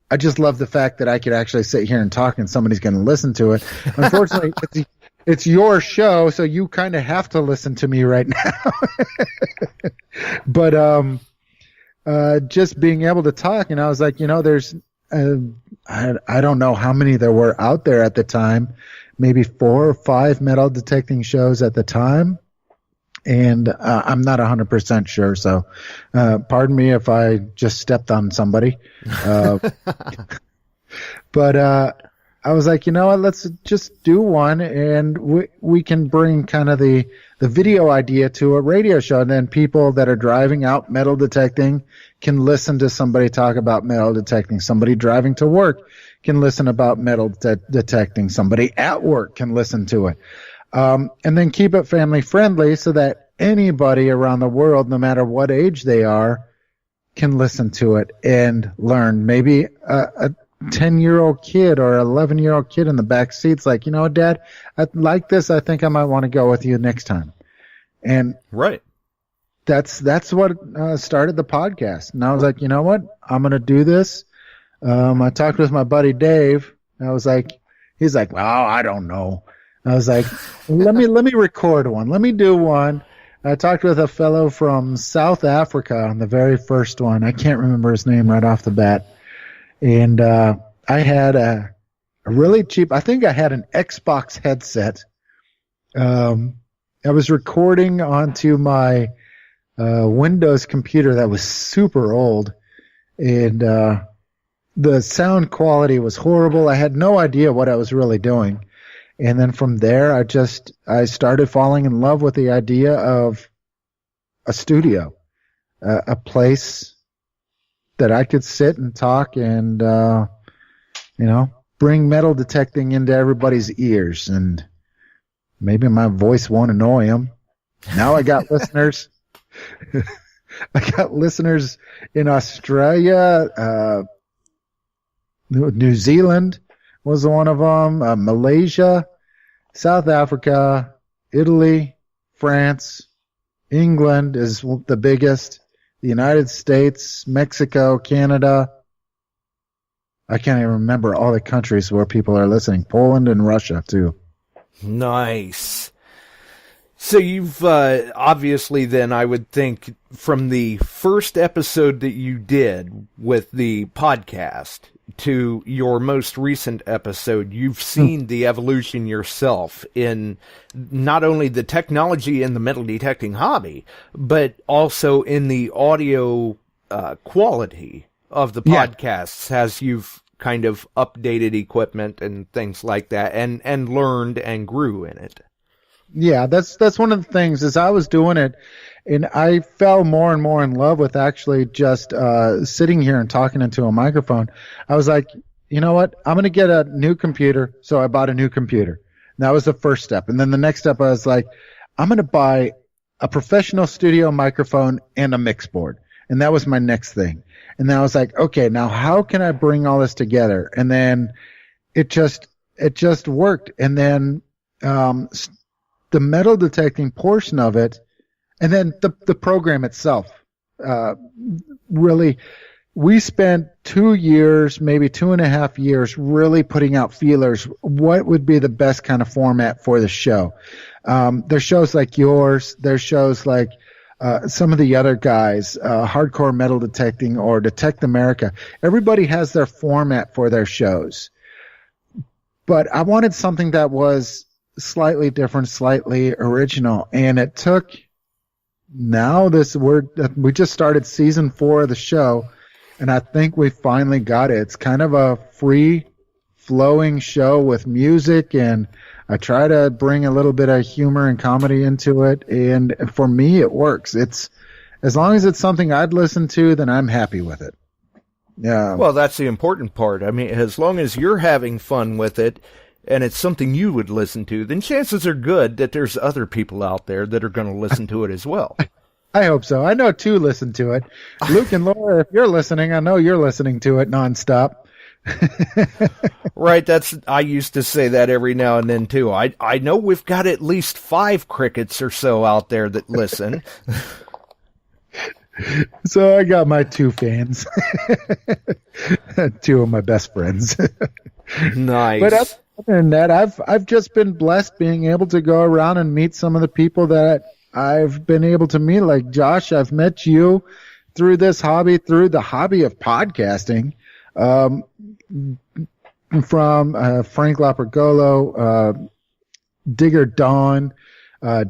I just love the fact that I could actually sit here and talk and somebody's going to listen to it. Unfortunately, it's your show, so you kind of have to listen to me right now. But just being able to talk, and I was like, there's I don't know how many there were out there at the time, maybe 4 or 5 metal detecting shows at the time. And I'm not 100% sure, so pardon me if I just stepped on somebody. But I was like, you know what, let's just do one, and we can bring kind of the video idea to a radio show, and then people that are driving out metal detecting can listen to somebody talk about metal detecting. Somebody driving to work can listen about metal detecting. Somebody at work can listen to it. And then keep it family friendly so that anybody around the world, no matter what age they are, can listen to it and learn. Maybe a 10-year-old kid or 11-year-old kid in the back seat's like, you know, Dad, I like this. I think I might want to go with you next time. And
right.
That's what started the podcast. And I was like, you know what? I'm going to do this. I talked with my buddy Dave. I was like, he's like, well, I don't know. I was like, let me record one. Let me do one. I talked with a fellow from South Africa on the very first one. I can't remember his name right off the bat. And I had a really cheap, I think I had an Xbox headset. I was recording onto my Windows computer that was super old, and the sound quality was horrible. I had no idea what I was really doing. And then from there, I started falling in love with the idea of a studio, a place that I could sit and talk and, bring metal detecting into everybody's ears. And maybe my voice won't annoy them. Now I got listeners. I got listeners in Australia, New Zealand was one of them, Malaysia, South Africa, Italy, France, England is the biggest, the United States, Mexico, Canada. I can't even remember all the countries where people are listening. Poland and Russia, too.
Nice. So you've obviously then, I would think, from the first episode that you did with the podcast to your most recent episode, you've seen the evolution yourself in not only the technology in the metal detecting hobby, but also in the audio quality of the podcasts as you've kind of updated equipment and things like that and learned and grew in it.
Yeah, that's one of the things is I was doing it, and I fell more and more in love with actually just sitting here and talking into a microphone. I was like, you know what? I'm going to get a new computer, so I bought a new computer. And that was the first step. And then the next step, I was like, I'm going to buy a professional studio microphone and a mix board. And that was my next thing. And then I was like, okay, now how can I bring all this together? And then it just worked. And then the metal detecting portion of it, and then the program itself, really, we spent 2 years, maybe 2.5 years, really putting out feelers. What would be the best kind of format for the show? There's shows like yours. There's shows like some of the other guys, Hardcore Metal Detecting or Detect America. Everybody has their format for their shows. But I wanted something that was slightly different, slightly original. And it took now we just started season 4 of the show, and I think we finally got it. It's kind of a free flowing show with music, and I try to bring a little bit of humor and comedy into it. And for me, it works. It's as long as it's something I'd listen to, then I'm happy with it. Yeah.
Well, that's the important part. I mean, as long as you're having fun with it, and it's something you would listen to, then chances are good that there's other people out there that are going to listen to it as well.
I hope so. I know 2 listen to it. Luke and Laura, if you're listening, I know you're listening to it nonstop.
Right. I used to say that every now and then too. I know we've got at least 5 crickets or so out there that listen.
So I got my 2 fans. 2 of my best friends.
Nice.
But other than that, I've just been blessed being able to go around and meet some of the people that I've been able to meet. Like Josh, I've met you through this hobby, through the hobby of podcasting. From Frank Lapergolo, Digger Dawn,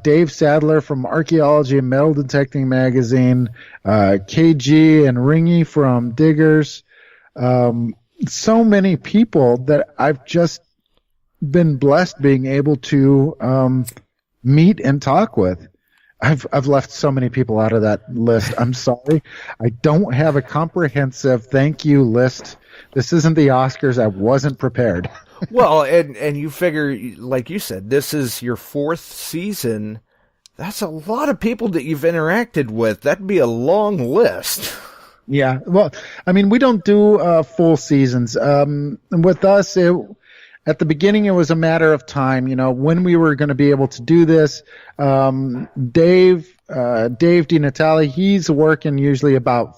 Dave Sadler from Archaeology and Metal Detecting Magazine, KG and Ringy from Diggers. So many people that I've just been blessed being able to meet and talk with. I've left so many people out of that list. I'm sorry. I don't have a comprehensive thank you list This isn't the Oscars. I wasn't prepared.
Well, and you figure, like you said, this is your 4th season. That's a lot of people that you've interacted with. That'd be a long list.
Yeah. Well, I mean, we don't do full seasons. With us, at the beginning, it was a matter of time, when we were going to be able to do this. Dave DiNatale, he's working usually about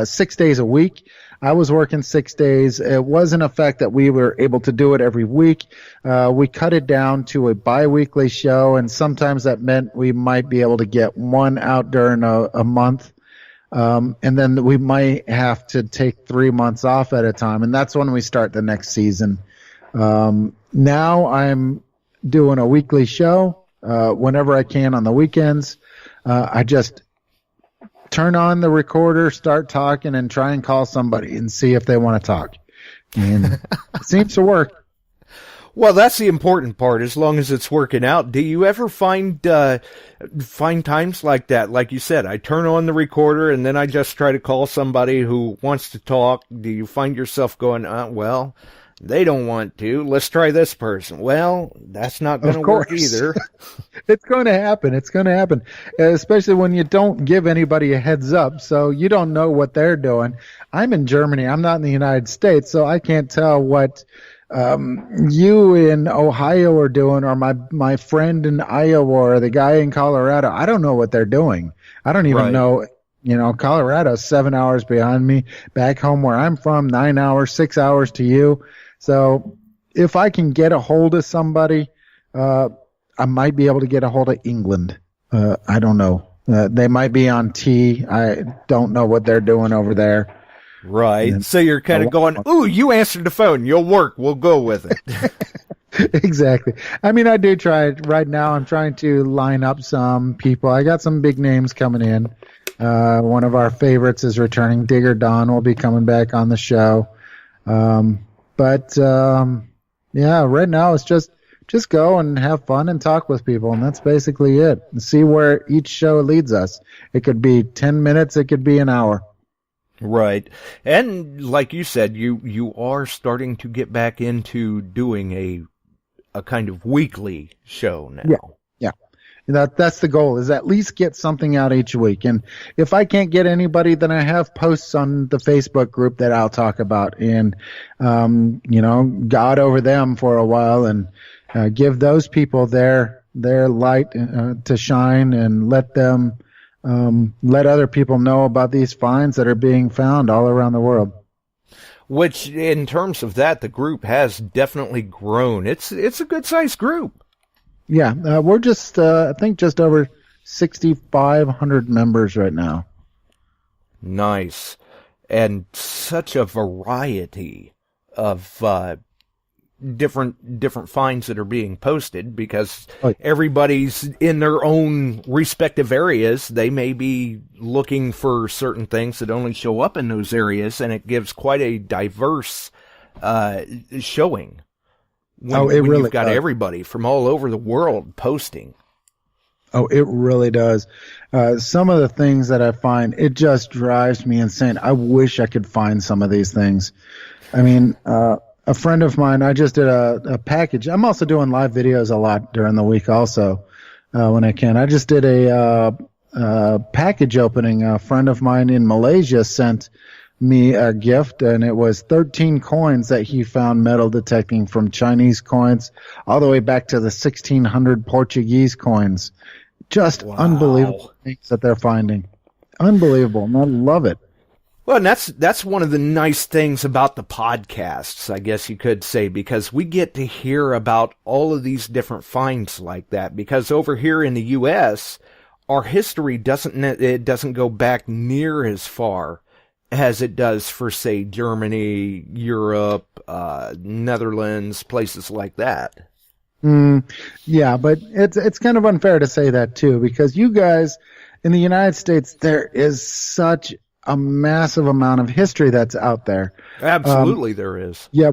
6 days a week. I was working 6 days. It was an effect that we were able to do it every week. We cut it down to a bi-weekly show, and sometimes that meant we might be able to get one out during a month. And then we might have to take 3 months off at a time, and that's when we start the next season. Now I'm doing a weekly show whenever I can on the weekends. I just turn on the recorder, start talking, and try and call somebody and see if they want to talk. And it seems to work.
Well, that's the important part, as long as it's working out. Do you ever find times like that? Like you said, I turn on the recorder and then I just try to call somebody who wants to talk. Do you find yourself going, well, they don't want to. Let's try this person. Well, that's not going to work either.
It's going to happen. It's going to happen, especially when you don't give anybody a heads up, so you don't know what they're doing. I'm in Germany. I'm not in the United States, so I can't tell what you in Ohio are doing, or my friend in Iowa, or the guy in Colorado. I don't know what they're doing. I don't even know. Colorado's 7 hours behind me. Back home where I'm from, 9 hours, 6 hours to you. So if I can get a hold of somebody, I might be able to get a hold of England. I don't know. They might be on T. I don't know what they're doing over there.
Right. And so you're kind of going, ooh, you answered the phone. You'll work. We'll go with it.
Exactly. I mean, I do try it. Right now, I'm trying to line up some people. I got some big names coming in. One of our favorites is returning. Digger Don will be coming back on the show. Yeah, right now it's just go and have fun and talk with people, and that's basically it. And see where each show leads us. It could be 10 minutes, it could be an hour.
Right. And like you said, you are starting to get back into doing a kind of weekly show now.
Yeah. That's the goal, is at least get something out each week. And if I can't get anybody, then I have posts on the Facebook group that I'll talk about and, God over them for a while and give those people their light to shine and let other people know about these finds that are being found all around the world.
Which, in terms of that, the group has definitely grown. It's a good-sized group.
Yeah, we're just, I think, just over 6,500 members right now.
Nice. And such a variety of different finds that are being posted, because everybody's in their own respective areas. They may be looking for certain things that only show up in those areas, and it gives quite a diverse showing. When
really
you've got
does.
Everybody from all over the world posting.
Oh, it really does. Some of the things that I find, it just drives me insane. I wish I could find some of these things. I mean, a friend of mine, I just did a package. I'm also doing live videos a lot during the week also when I can. I just did a package opening. A friend of mine in Malaysia sent me a gift, and it was 13 coins that he found metal detecting, from Chinese coins all the way back to the 1600 Portuguese coins. Just unbelievable things that they're finding. Unbelievable, and I love it.
Well, and that's one of the nice things about the podcasts, I guess you could say, because we get to hear about all of these different finds like that. Because over here in the U.S., our history doesn't go back near as far as it does for, say, Germany, Europe, Netherlands, places like that.
Yeah, but it's kind of unfair to say that too, because you guys in the United States, there is such a massive amount of history that's out there.
Absolutely, there is.
Yeah,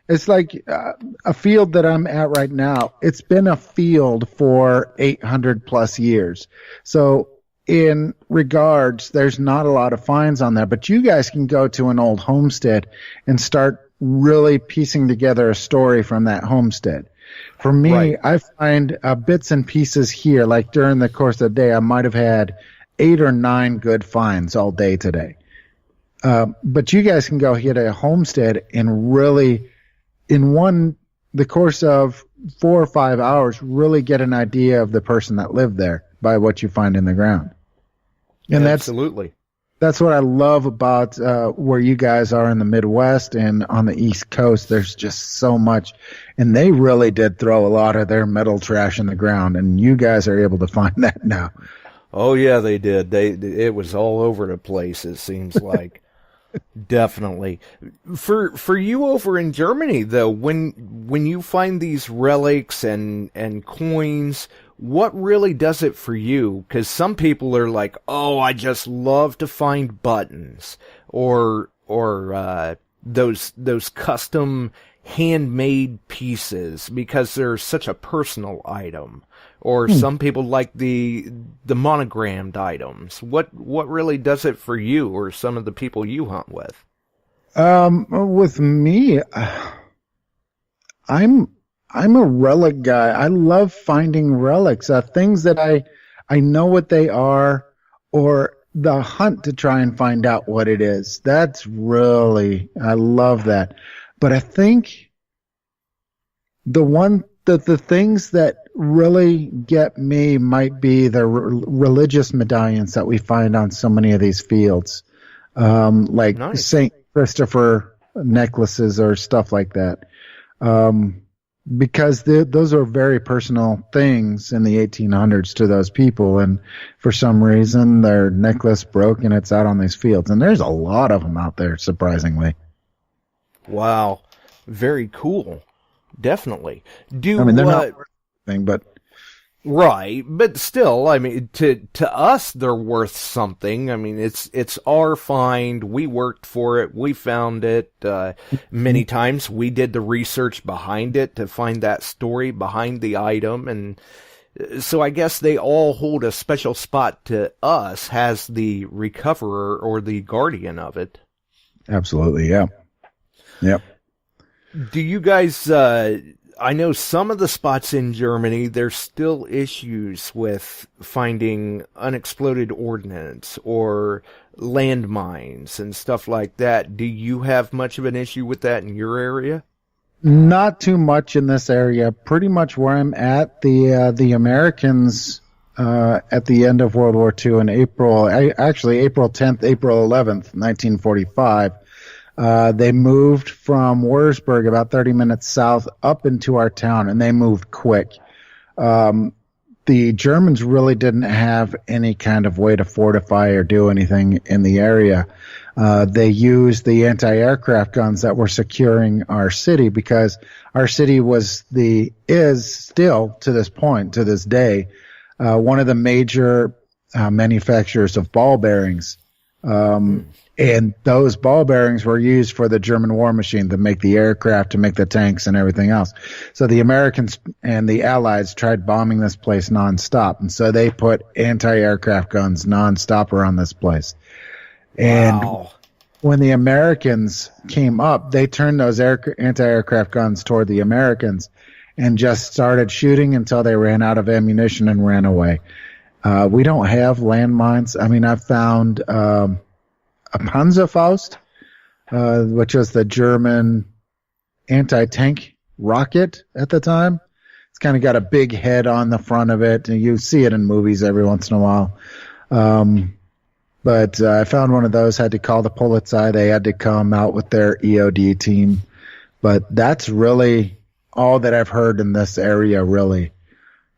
it's like a field that I'm at right now. It's been a field for 800 plus years. So in regards, there's not a lot of finds on there, but you guys can go to an old homestead and start really piecing together a story from that homestead. For me,
Right.
I find bits and pieces here, like during the course of the day, I might have had 8 or 9 good finds all day today. But you guys can go hit a homestead and really, in the course of 4 or 5 hours, really get an idea of the person that lived there by what you find in the ground. And
Absolutely.
that's what I love about where you guys are in the Midwest and on the East Coast. There's just so much. And they really did throw a lot of their metal trash in the ground, and you guys are able to find that now.
Oh yeah, they did. It was all over the place, it seems like. Definitely. For you over in Germany though, when you find these relics and coins, what really does it for you? Because some people are like, "Oh, I just love to find buttons," or those custom handmade pieces because they're such a personal item. Or some people like the monogrammed items. What really does it for you or some of the people you hunt with?
With me, I'm a relic guy. I love finding relics, things that I know what they are, or the hunt to try and find out what it is. I love that. But I think the things that really get me might be the religious medallions that we find on so many of these fields, like
Nice.
St. Christopher necklaces or stuff like that, because those are very personal things in the 1800s to those people, and for some reason their necklace broke and it's out on these fields, and there's a lot of them out there, surprisingly.
Wow. Very cool. Definitely.
They're not worth anything, but
Right, but still, I mean, to us, they're worth something. I mean, it's our find. We worked for it. We found it. Many times we did the research behind it to find that story behind the item. And so I guess they all hold a special spot to us as the recoverer or the guardian of it.
Absolutely, yeah. Yep.
Do you guys, I know some of the spots in Germany, there's still issues with finding unexploded ordnance or landmines and stuff like that. Do you have much of an issue with that in your area?
Not too much in this area. Pretty much where I'm at, the Americans at the end of World War II in April 10th, April 11th, 1945, they moved from Wurzburg, about 30 minutes south, up into our town, and they moved quick. The Germans really didn't have any kind of way to fortify or do anything in the area. They used the anti-aircraft guns that were securing our city, because our city is still to this point, to this day, one of the major manufacturers of ball bearings. And those ball bearings were used for the German war machine to make the aircraft, to make the tanks and everything else. So the Americans and the Allies tried bombing this place nonstop. And so they put anti-aircraft guns nonstop around this place. And
Wow.
when the Americans came up, they turned those anti-aircraft guns toward the Americans and just started shooting until they ran out of ammunition and ran away. We don't have landmines. I mean, I've found a Panzerfaust, which was the German anti-tank rocket at the time. It's kind of got a big head on the front of it, and you see it in movies every once in a while. But I found one of those, had to call the Polizei. They had to come out with their EOD team. But that's really all that I've heard in this area, really.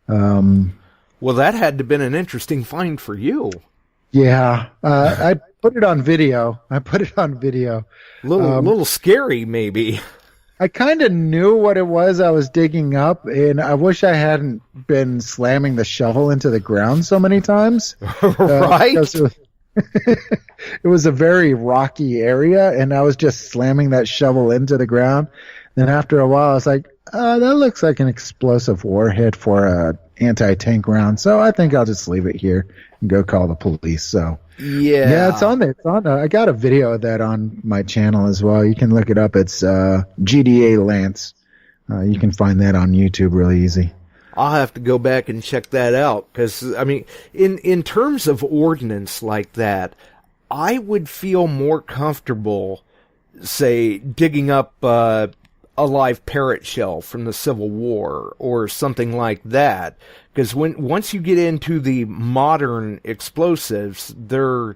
Well, that had to have been an interesting find for you.
Yeah, I put it on video.
Little scary, maybe.
I kind of knew what it was I was digging up, and I wish I hadn't been slamming the shovel into the ground so many times.
Right?
It was a very rocky area, and I was just slamming that shovel into the ground. Then after a while, I was like, that looks like an explosive warhead for a anti-tank round, so I think I'll just leave it here and go call the police. So yeah, it's on there. It's on. I got a video of that on my channel as well. You can look it up. It's GDA Lance. You can find that on YouTube really easy.
I'll have to go back and check that out, because, I mean, in terms of ordnance like that, I would feel more comfortable, say, digging up a live parrot shell from the Civil War or something like that, because once you get into the modern explosives, they're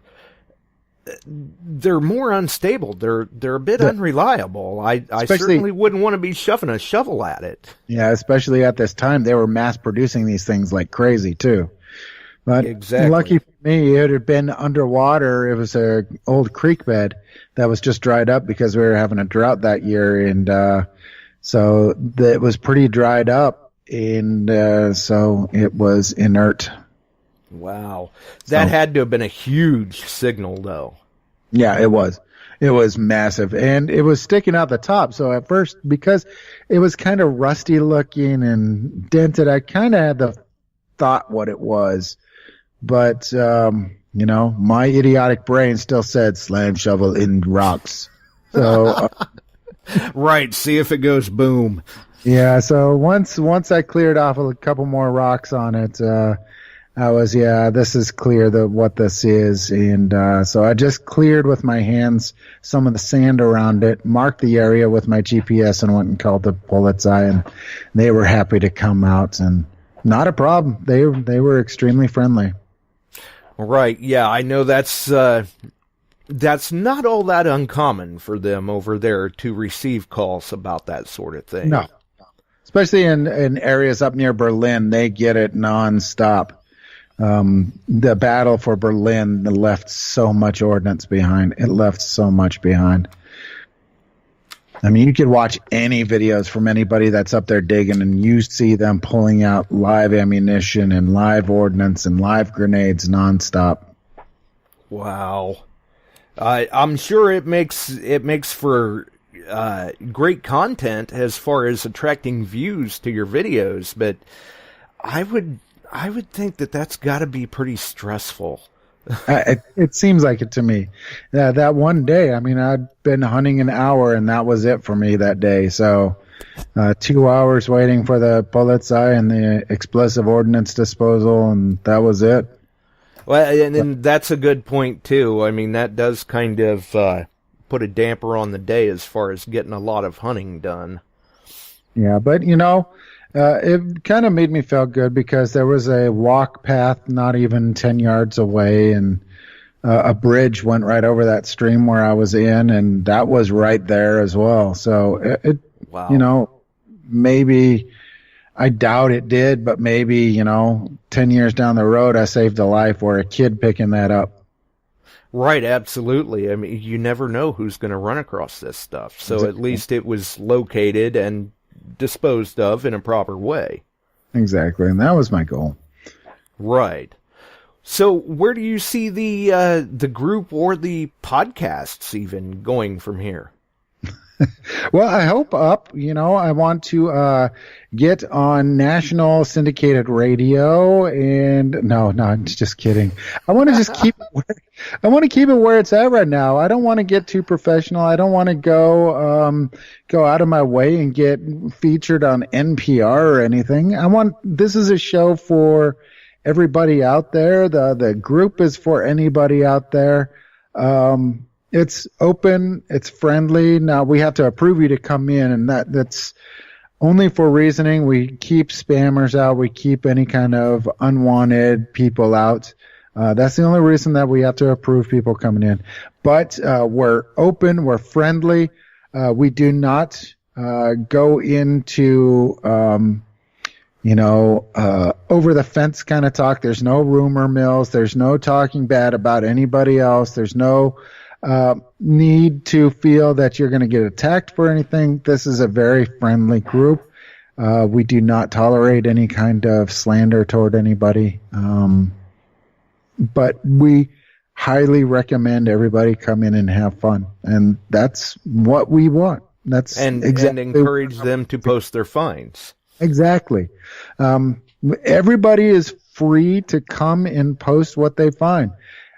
more unstable. They're a bit unreliable. I certainly wouldn't want to be shoving a shovel at it.
Yeah, especially at this time, they were mass producing these things like crazy too. But
exactly.
Lucky for me, it had been underwater. It was a old creek bed that was just dried up because we were having a drought that year, and so it was pretty dried up, and so it was inert.
Wow. That had to have been a huge signal, though.
Yeah, it was. It was massive, and it was sticking out the top. So at first, because it was kind of rusty looking and dented, I kind of had the thought what it was. But, my idiotic brain still said slam shovel in rocks. So
right, see if it goes boom.
Yeah, so once I cleared off a couple more rocks on it, I was, this is clear what this is. And so I just cleared with my hands some of the sand around it, marked the area with my GPS, and went and called the Bullseye, and they were happy to come out, and not a problem. They were extremely friendly.
Right, yeah, I know that's not all that uncommon for them over there to receive calls about that sort of thing.
No. Especially in areas up near Berlin, they get it nonstop. The battle for Berlin left so much ordnance behind. It left so much behind. I mean, you could watch any videos from anybody that's up there digging, and you see them pulling out live ammunition and live ordnance and live grenades nonstop.
Wow. I'm sure it makes for great content as far as attracting views to your videos, but I would think that's got to be pretty stressful.
It seems like it to me. That one day, I mean, I'd been hunting an hour, and that was it for me that day. So 2 hours waiting for the Bullseye and the explosive ordnance disposal, and that was it.
Well, and that's a good point, too. I mean, that does kind of put a damper on the day as far as getting a lot of hunting done.
Yeah, but, it kind of made me feel good because there was a walk path not even 10 yards away, and a bridge went right over that stream where I was in, and that was right there as well. So wow. Maybe, I doubt it did, but maybe, 10 years down the road, I saved a life or a kid picking that up.
Right, absolutely. I mean, you never know who's going to run across this stuff. So exactly. At least it was located and disposed of in a proper way.
Exactly, and that was my goal.
Right. So where do you see the group or the podcasts even going from here?
Well, I hope up. I want to get on national syndicated radio, and no, just kidding. I want to just keep it where it's at right now. I don't want to get too professional. I don't want to go out of my way and get featured on NPR or anything. This is a show for everybody out there. The group is for anybody out there. It's open, it's friendly. Now we have to approve you to come in, and that's only for reasoning. We keep spammers out. We keep any kind of unwanted people out. That's the only reason that we have to approve people coming in. But we're open, we're friendly. We do not go into over the fence kind of talk. There's no rumor mills. There's no talking bad about anybody else. There's no need to feel that you're going to get attacked for anything. This is a very friendly group. We do not tolerate any kind of slander toward anybody. But we highly recommend everybody come in and have fun. And that's what we want. That's
and
exactly
encourage them to post their finds.
Exactly. Everybody is free to come and post what they find.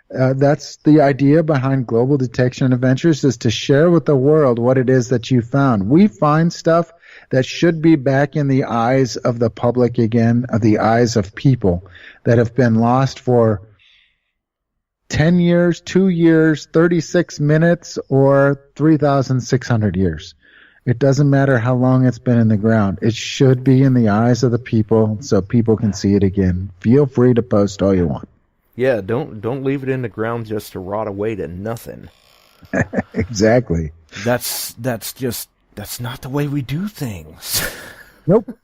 That's the idea behind Global Detection Adventures, is to share with the world what it is that you found. We find stuff that should be back in the eyes of the public again, of the eyes of people that have been lost for 10 years, 2 years, 36 minutes, or 3,600 years. It doesn't matter how long it's been in the ground. It should be in the eyes of the people so people can see it again. Feel free to post all you want.
Yeah, don't leave it in the ground just to rot away to nothing.
Exactly.
That's not the way we do things.
Nope.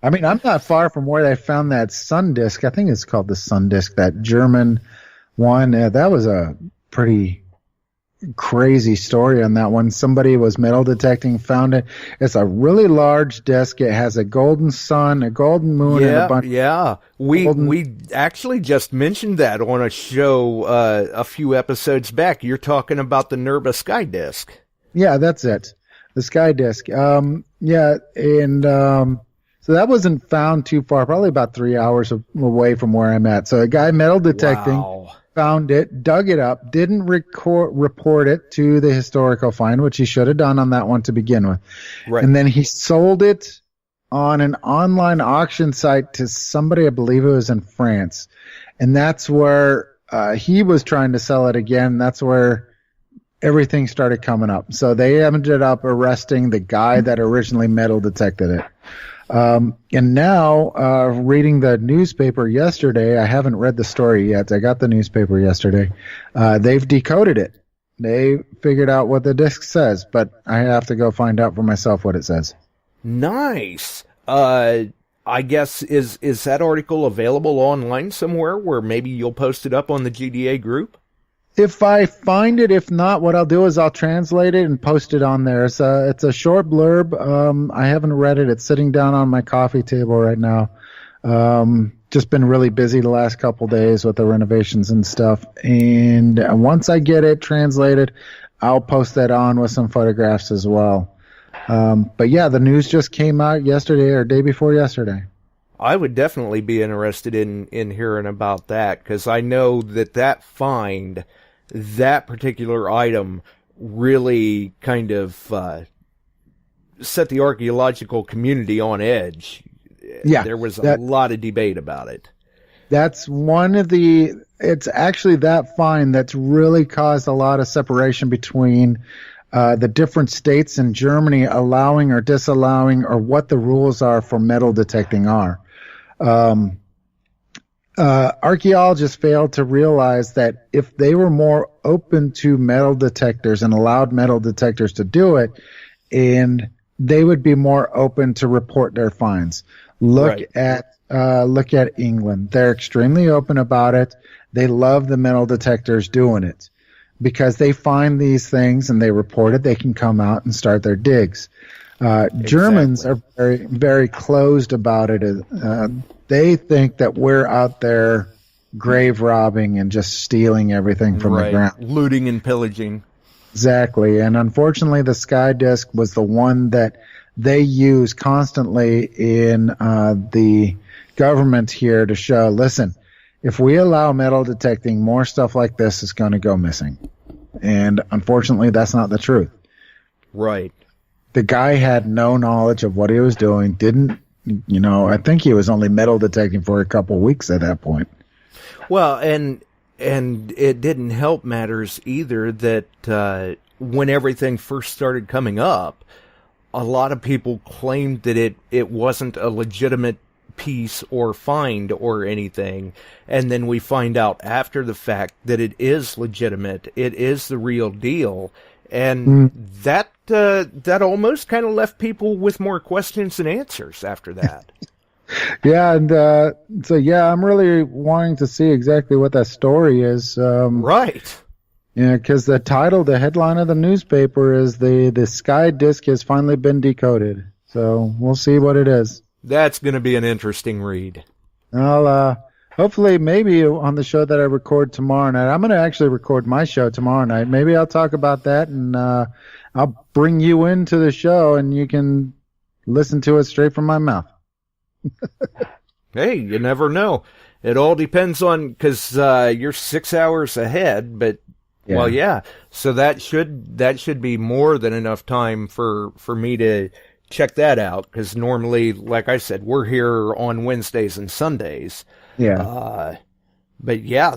I mean, I'm not far from where they found that sun disk. I think it's called the sun disk, that German one. That was a pretty crazy story on that one. Somebody was metal detecting, found it. It's a really large disk. It has a golden sun, a golden moon, and a bunch.
Yeah. We actually just mentioned that on a show a few episodes back. You're talking about the Nerba sky disk.
Yeah, that's it. The sky disk. Yeah, and so that wasn't found too far, probably about 3 hours away from where I'm at. So a guy metal detecting.
Wow.
Found it, dug it up, didn't report it to the historical find, which he should have done on that one to begin with.
Right.
And then he sold it on an online auction site to somebody, I believe it was in France. And that's where he was trying to sell it again. That's where everything started coming up. So they ended up arresting the guy that originally metal detected it. And now, reading the newspaper yesterday, I haven't read the story yet. I got the newspaper yesterday. They've decoded it. They figured out what the disc says, but I have to go find out for myself what it says.
Nice. I guess, is that article available online somewhere where maybe you'll post it up on the GDA group?
If I find it, if not, what I'll do is I'll translate it and post it on there. It's a short blurb. I haven't read it. It's sitting down on my coffee table right now. Just been really busy the last couple days with the renovations and stuff. And once I get it translated, I'll post that on with some photographs as well. But yeah, the news just came out yesterday or day before yesterday.
I would definitely be interested in hearing about that, because I know that find, that particular item, really kind of set the archaeological community on edge.
Yeah,
there was a lot of debate about it.
That's it's actually that find that's really caused a lot of separation between the different states in Germany allowing or disallowing, or what the rules are for metal detecting are. Archaeologists failed to realize that if they were more open to metal detectors and allowed metal detectors to do it, and they would be more open to report their finds. Look at England. They're extremely open about it. They love the metal detectors doing it because they find these things and they report it. They can come out and start their digs. Germans are very, very closed about it. They think that we're out there grave robbing and just stealing everything from the ground.
Looting and pillaging.
Exactly. And unfortunately, the sky disk was the one that they use constantly in the government here to show, listen, if we allow metal detecting, more stuff like this is going to go missing. And unfortunately, that's not the truth.
Right.
The guy had no knowledge of what he was doing, I think he was only metal detecting for a couple of weeks at that point.
Well, and it didn't help matters either that when everything first started coming up, a lot of people claimed that it wasn't a legitimate piece or find or anything, and then we find out after the fact that it is legitimate, it is the real deal, and that almost kind of left people with more questions than answers after that.
Yeah, and I'm really wanting to see exactly what that story is.
Right.
Yeah, because the headline of the newspaper is the sky disk has finally been decoded. So we'll see what it is.
That's going to be an interesting read.
I'll hopefully, maybe on the show that I record tomorrow night. I'm going to actually record my show tomorrow night. Maybe I'll talk about that, and I'll bring you into the show, and you can listen to it straight from my mouth.
Hey, you never know. It all depends on, because you're 6 hours ahead, but
Yeah.
well, yeah. So that should be more than enough time for me to check that out. Because normally, like I said, we're here on Wednesdays and Sundays.
Yeah.
But yeah,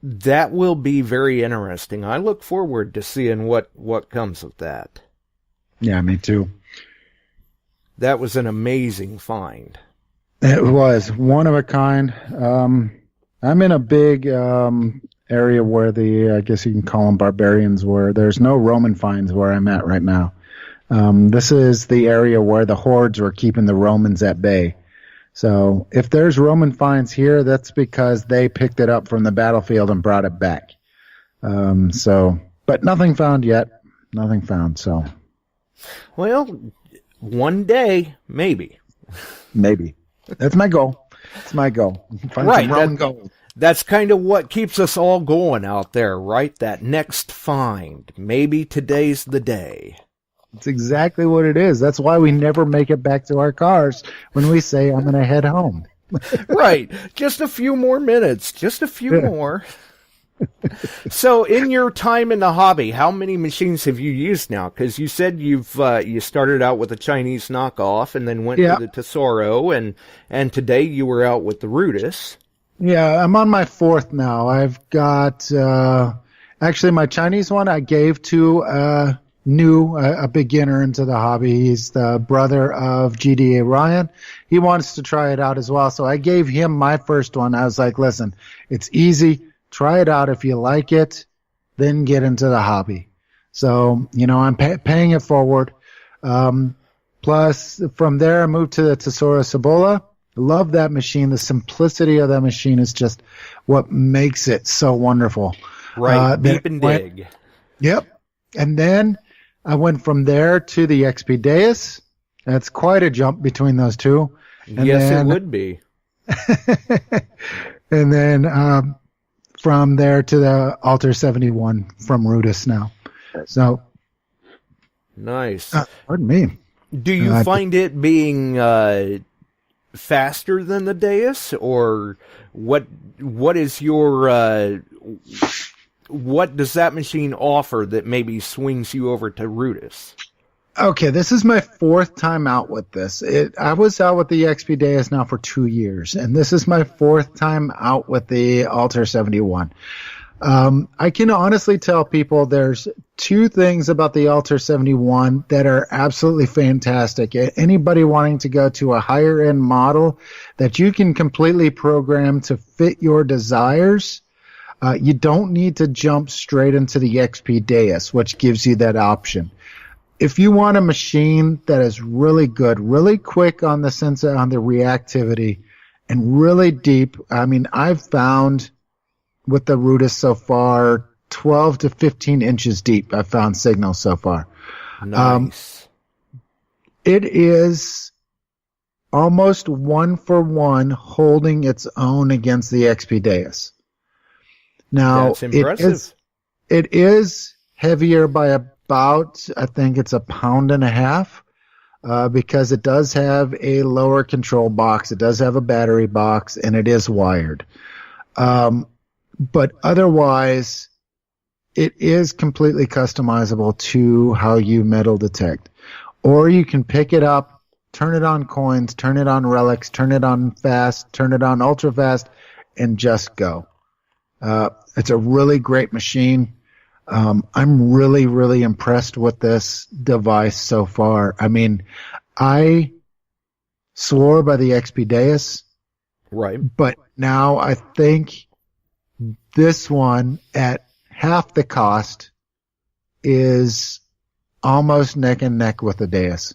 that will be very interesting. I look forward to seeing what comes of that.
Yeah, me too.
That was an amazing find.
It was one of a kind. I'm in a big area where I guess you can call them barbarians, where there's no Roman finds where I'm at right now. This is the area where the hordes were keeping the Romans at bay. So if there's Roman finds here, that's because they picked it up from the battlefield and brought it back. But nothing found yet. Nothing found, so.
Well, one day, maybe.
Maybe. That's my goal. It's my goal. Find
Right,
some Roman gold.
That's kind of what keeps us all going out there, right? That next find. Maybe today's the day.
It's exactly what it is. That's why we never make it back to our cars when we say, I'm going to head home.
Right. Just a few more minutes. Just a few more. So, in your time in the hobby, how many machines have you used now? Because you said you started out with a Chinese knockoff and then went to the Tesoro, and today you were out with the Rudis.
Yeah, I'm on my fourth now. I've got actually my Chinese one I gave to a beginner into the hobby. He's the brother of GDA Ryan. He wants to try it out as well, so I gave him my first one. I was like, listen, it's easy. Try it out. If you like it, then get into the hobby. So, I'm paying it forward. Plus, from there, I moved to the Tesoro Cibola. Love that machine. The simplicity of that machine is just what makes it so wonderful.
Right, deep and dig.
Yep. And then I went from there to the XP Deus. That's quite a jump between those two. And
yes,
then,
it would be.
And then from there to the Alter 71 from Rudis now. So
nice.
Pardon me.
Do you find it being faster than the Deus, or what is your what does that machine offer that maybe swings you over to Rudis?
Okay, this is my fourth time out with this. I was out with the XP Deus now for 2 years, and this is my fourth time out with the Alter 71. I can honestly tell people there's two things about the Alter 71 that are absolutely fantastic. Anybody wanting to go to a higher end model that you can completely program to fit your desires, you don't need to jump straight into the XP Deus, which gives you that option. If you want a machine that is really good, really quick on the sensor, on the reactivity, and really deep, I mean, I've found with the Rudis so far, 12 to 15 inches deep, I've found signals so far.
Nice.
It is almost 1-for-1 holding its own against the XP Deus. Now,
that's impressive.
It is heavier by about, I think it's 1.5 pounds, because it does have a lower control box, it does have a battery box, and it is wired. But otherwise, it is completely customizable to how you metal detect. Or you can pick it up, turn it on coins, turn it on relics, turn it on fast, turn it on ultra fast, and just go. It's a really great machine. I'm really, really impressed with this device so far. I mean, I swore by the XP Deus.
Right.
But now I think this one at half the cost is almost neck and neck with the Deus.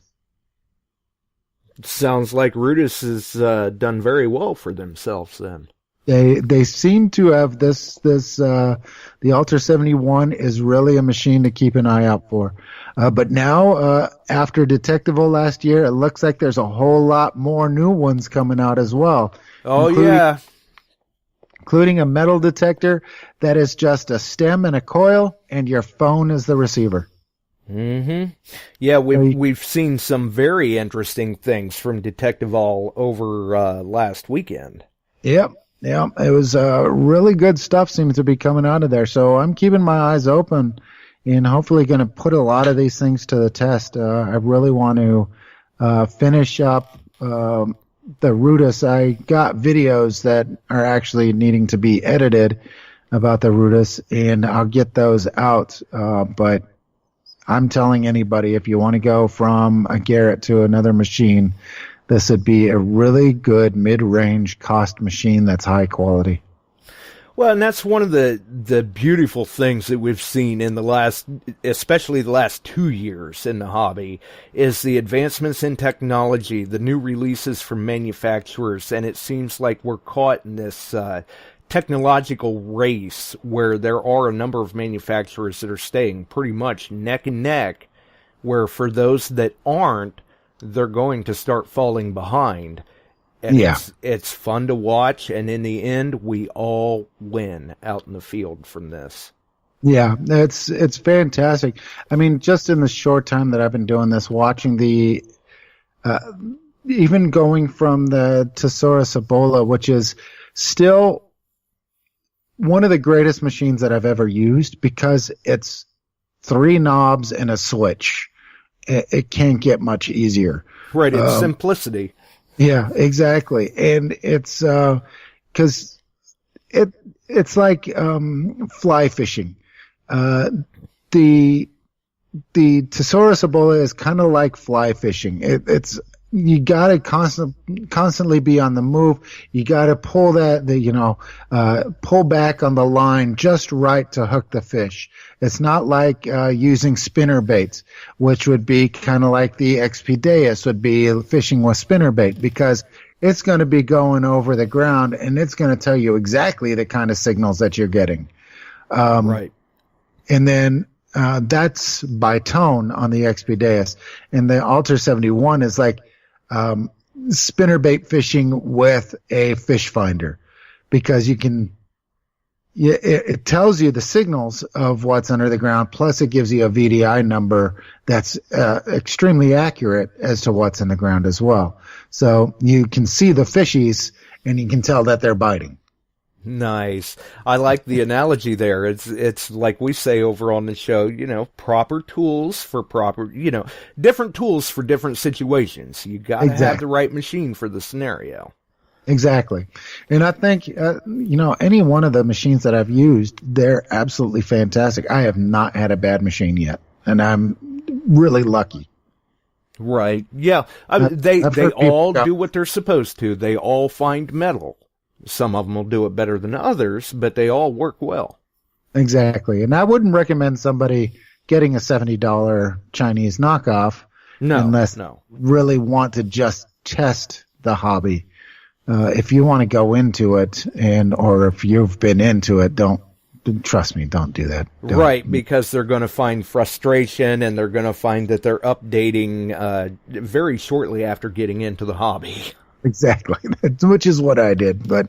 Sounds like Rudis has done very well for themselves then.
They seem to have the Alter 71 is really a machine to keep an eye out for. But now, after Detectival last year, it looks like there's a whole lot more new ones coming out as well.
Oh, yeah.
including a metal detector that is just a stem and a coil, and your phone is the receiver.
Mm-hmm. Yeah, we've seen some very interesting things from Detective All over last weekend.
Yep. It was really good stuff seems to be coming out of there. So I'm keeping my eyes open and hopefully going to put a lot of these things to the test. I really want to finish up the Rudis. I got videos that are actually needing to be edited about the Rudis, and I'll get those out. But I'm telling anybody, if you want to go from a Garrett to another machine, this would be a really good mid-range cost machine that's high quality.
Well, and that's one of the beautiful things that we've seen in especially the last 2 years in the hobby, is the advancements in technology, the new releases from manufacturers, and it seems like we're caught in this technological race where there are a number of manufacturers that are staying pretty much neck and neck, where for those that aren't, they're going to start falling behind. And it's fun to watch, and in the end, we all win out in the field from this.
Yeah, it's fantastic. I mean, just in the short time that I've been doing this, watching the even going from the Thesaurus Ebola, which is still one of the greatest machines that I've ever used, because it's 3 knobs and a switch. It can't get much easier.
Right, it's simplicity.
Yeah, exactly. And it's because it's like fly fishing. The Thesaurus Ebola is kind of like fly fishing. It's you got to constantly be on the move. You got to pull pull back on the line just right to hook the fish. It's not like using spinner baits, which would be kind of like the XPDeus would be fishing with spinner bait, because it's going to be going over the ground and it's going to tell you exactly the kind of signals that you're getting.
Right.
And then that's by tone on the XPDeus. And the Alter 71 is like spinnerbait fishing with a fish finder, because you can, it tells you the signals of what's under the ground, plus it gives you a VDI number that's extremely accurate as to what's in the ground as well. So you can see the fishies and you can tell that they're biting.
Nice. I like the analogy there. It's like we say over on the show, proper tools for different tools for different situations. You got to have the right machine for the scenario.
Exactly. And I think, any one of the machines that I've used, they're absolutely fantastic. I have not had a bad machine yet, and I'm really lucky.
Right. Yeah. They all do what they're supposed to. They all find metal. Some of them will do it better than others, but they all work well.
Exactly. And I wouldn't recommend somebody getting a $70 Chinese knockoff unless really want to just test the hobby. If you want to go into it or if you've been into it, trust me, don't do that.
Right, because they're going to find frustration and they're going to find that they're updating very shortly after getting into the hobby.
Exactly, which is what I did, but,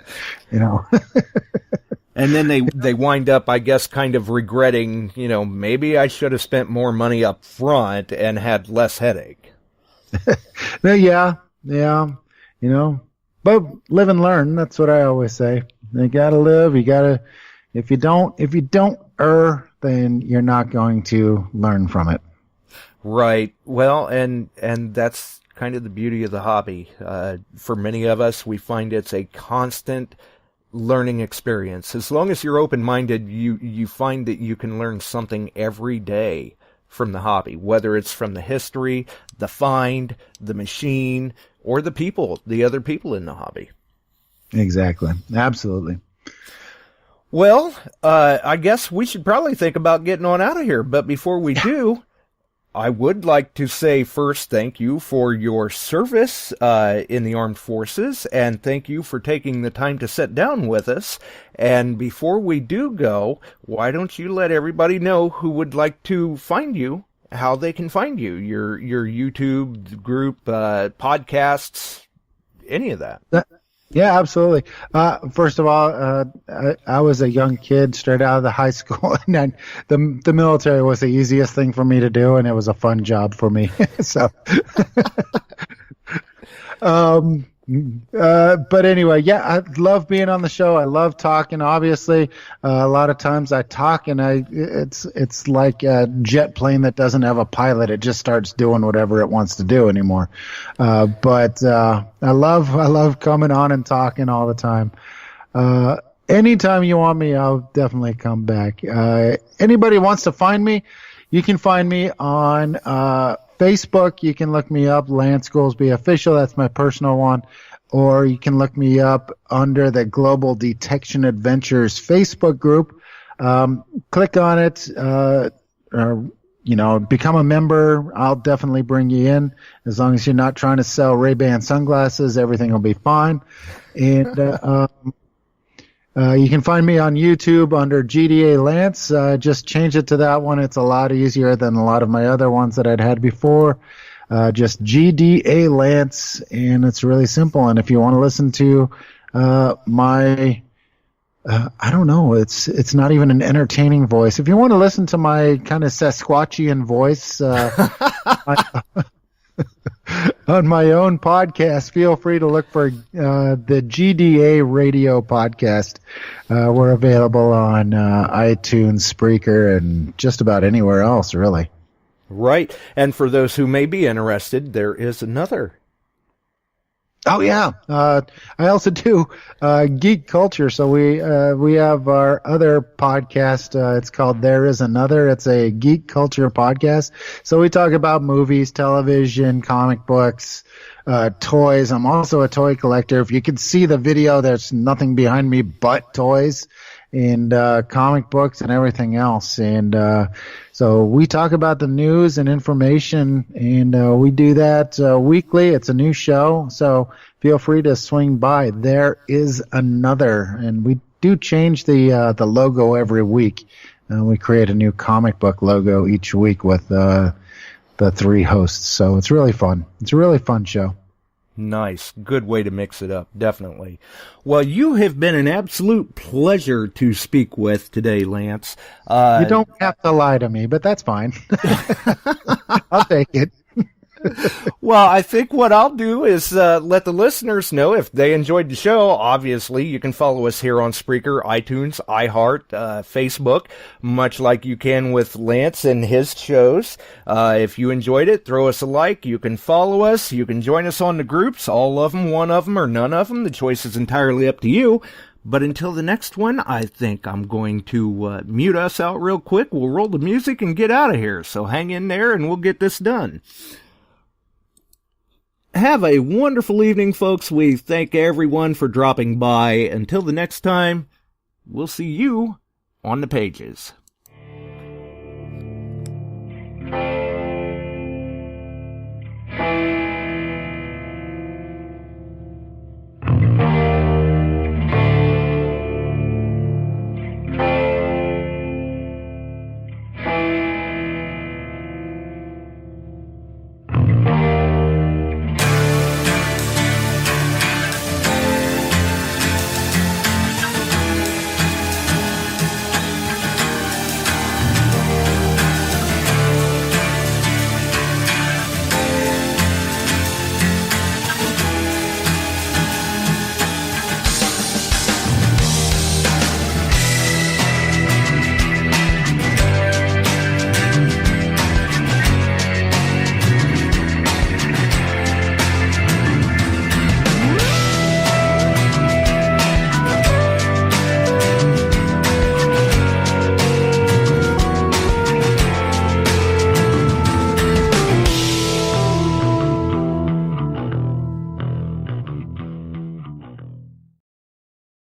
And then they wind up, I guess, kind of regretting, maybe I should have spent more money up front and had less headache.
Yeah, but live and learn. That's what I always say. You gotta live. If you don't err, then you're not going to learn from it.
Right. Well, and that's kind of the beauty of the hobby. For many of us, we find it's a constant learning experience. As long as you're open-minded, you find that you can learn something every day from the hobby, whether it's from the history, the find, the machine, or the other people in the hobby.
Exactly. Absolutely.
Well, I guess we should probably think about getting on out of here, but before we do, I would like to say first thank you for your service in the armed forces, and thank you for taking the time to sit down with us. And before we do go, why don't you let everybody know who would like to find you, how they can find you, your YouTube group, podcasts, any of that.
Yeah, absolutely. First of all, I was a young kid straight out of the high school, and then the military was the easiest thing for me to do, and it was a fun job for me. So, but anyway, yeah, I love being on the show. I love talking. Obviously, a lot of times I talk, and it's like a jet plane that doesn't have a pilot. It just starts doing whatever it wants to do anymore. But I love coming on and talking all the time. Anytime you want me, I'll definitely come back. Anybody wants to find me, you can find me on Facebook. You can look me up, Lance Goolsby Official. That's my personal one. Or you can look me up under the Global Detection Adventures Facebook group. Click on it, or, become a member. I'll definitely bring you in. As long as you're not trying to sell Ray-Ban sunglasses, everything will be fine. And you can find me on YouTube under GDA Lance. Just change it to that one. It's a lot easier than a lot of my other ones that I'd had before. Just GDA Lance, and it's really simple. And if you want to listen to my, I don't know, it's not even an entertaining voice. If you want to listen to my kind of Sasquatchian voice on my own podcast, feel free to look for the GDA Radio Podcast. We're available on iTunes, Spreaker, and just about anywhere else, really.
Right. And for those who may be interested, there is another.
Oh, yeah. I also do geek culture. So we have our other podcast. It's called There Is Another. It's a geek culture podcast. So we talk about movies, television, comic books, toys. I'm also a toy collector. If you can see the video, there's nothing behind me but toys and comic books and everything else. And so we talk about the news and information, and we do that weekly. It's a new show, so feel free to swing by. There is another, and we do change the logo every week. We create a new comic book logo each week with the three hosts, so it's really fun. It's a really fun show.
Nice. Good way to mix it up, definitely. Well, you have been an absolute pleasure to speak with today, Lance.
You don't have to lie to me, but that's fine. I'll take it.
Well, I think what I'll do is let the listeners know if they enjoyed the show. Obviously, you can follow us here on Spreaker, iTunes, iHeart, Facebook, much like you can with Lance and his shows. If you enjoyed it, throw us a like. You can follow us. You can join us on the groups, all of them, one of them, or none of them. The choice is entirely up to you. But until the next one, I think I'm going to mute us out real quick. We'll roll the music and get out of here. So hang in there and we'll get this done. Have a wonderful evening, folks. We thank everyone for dropping by. Until the next time, we'll see you on the pages.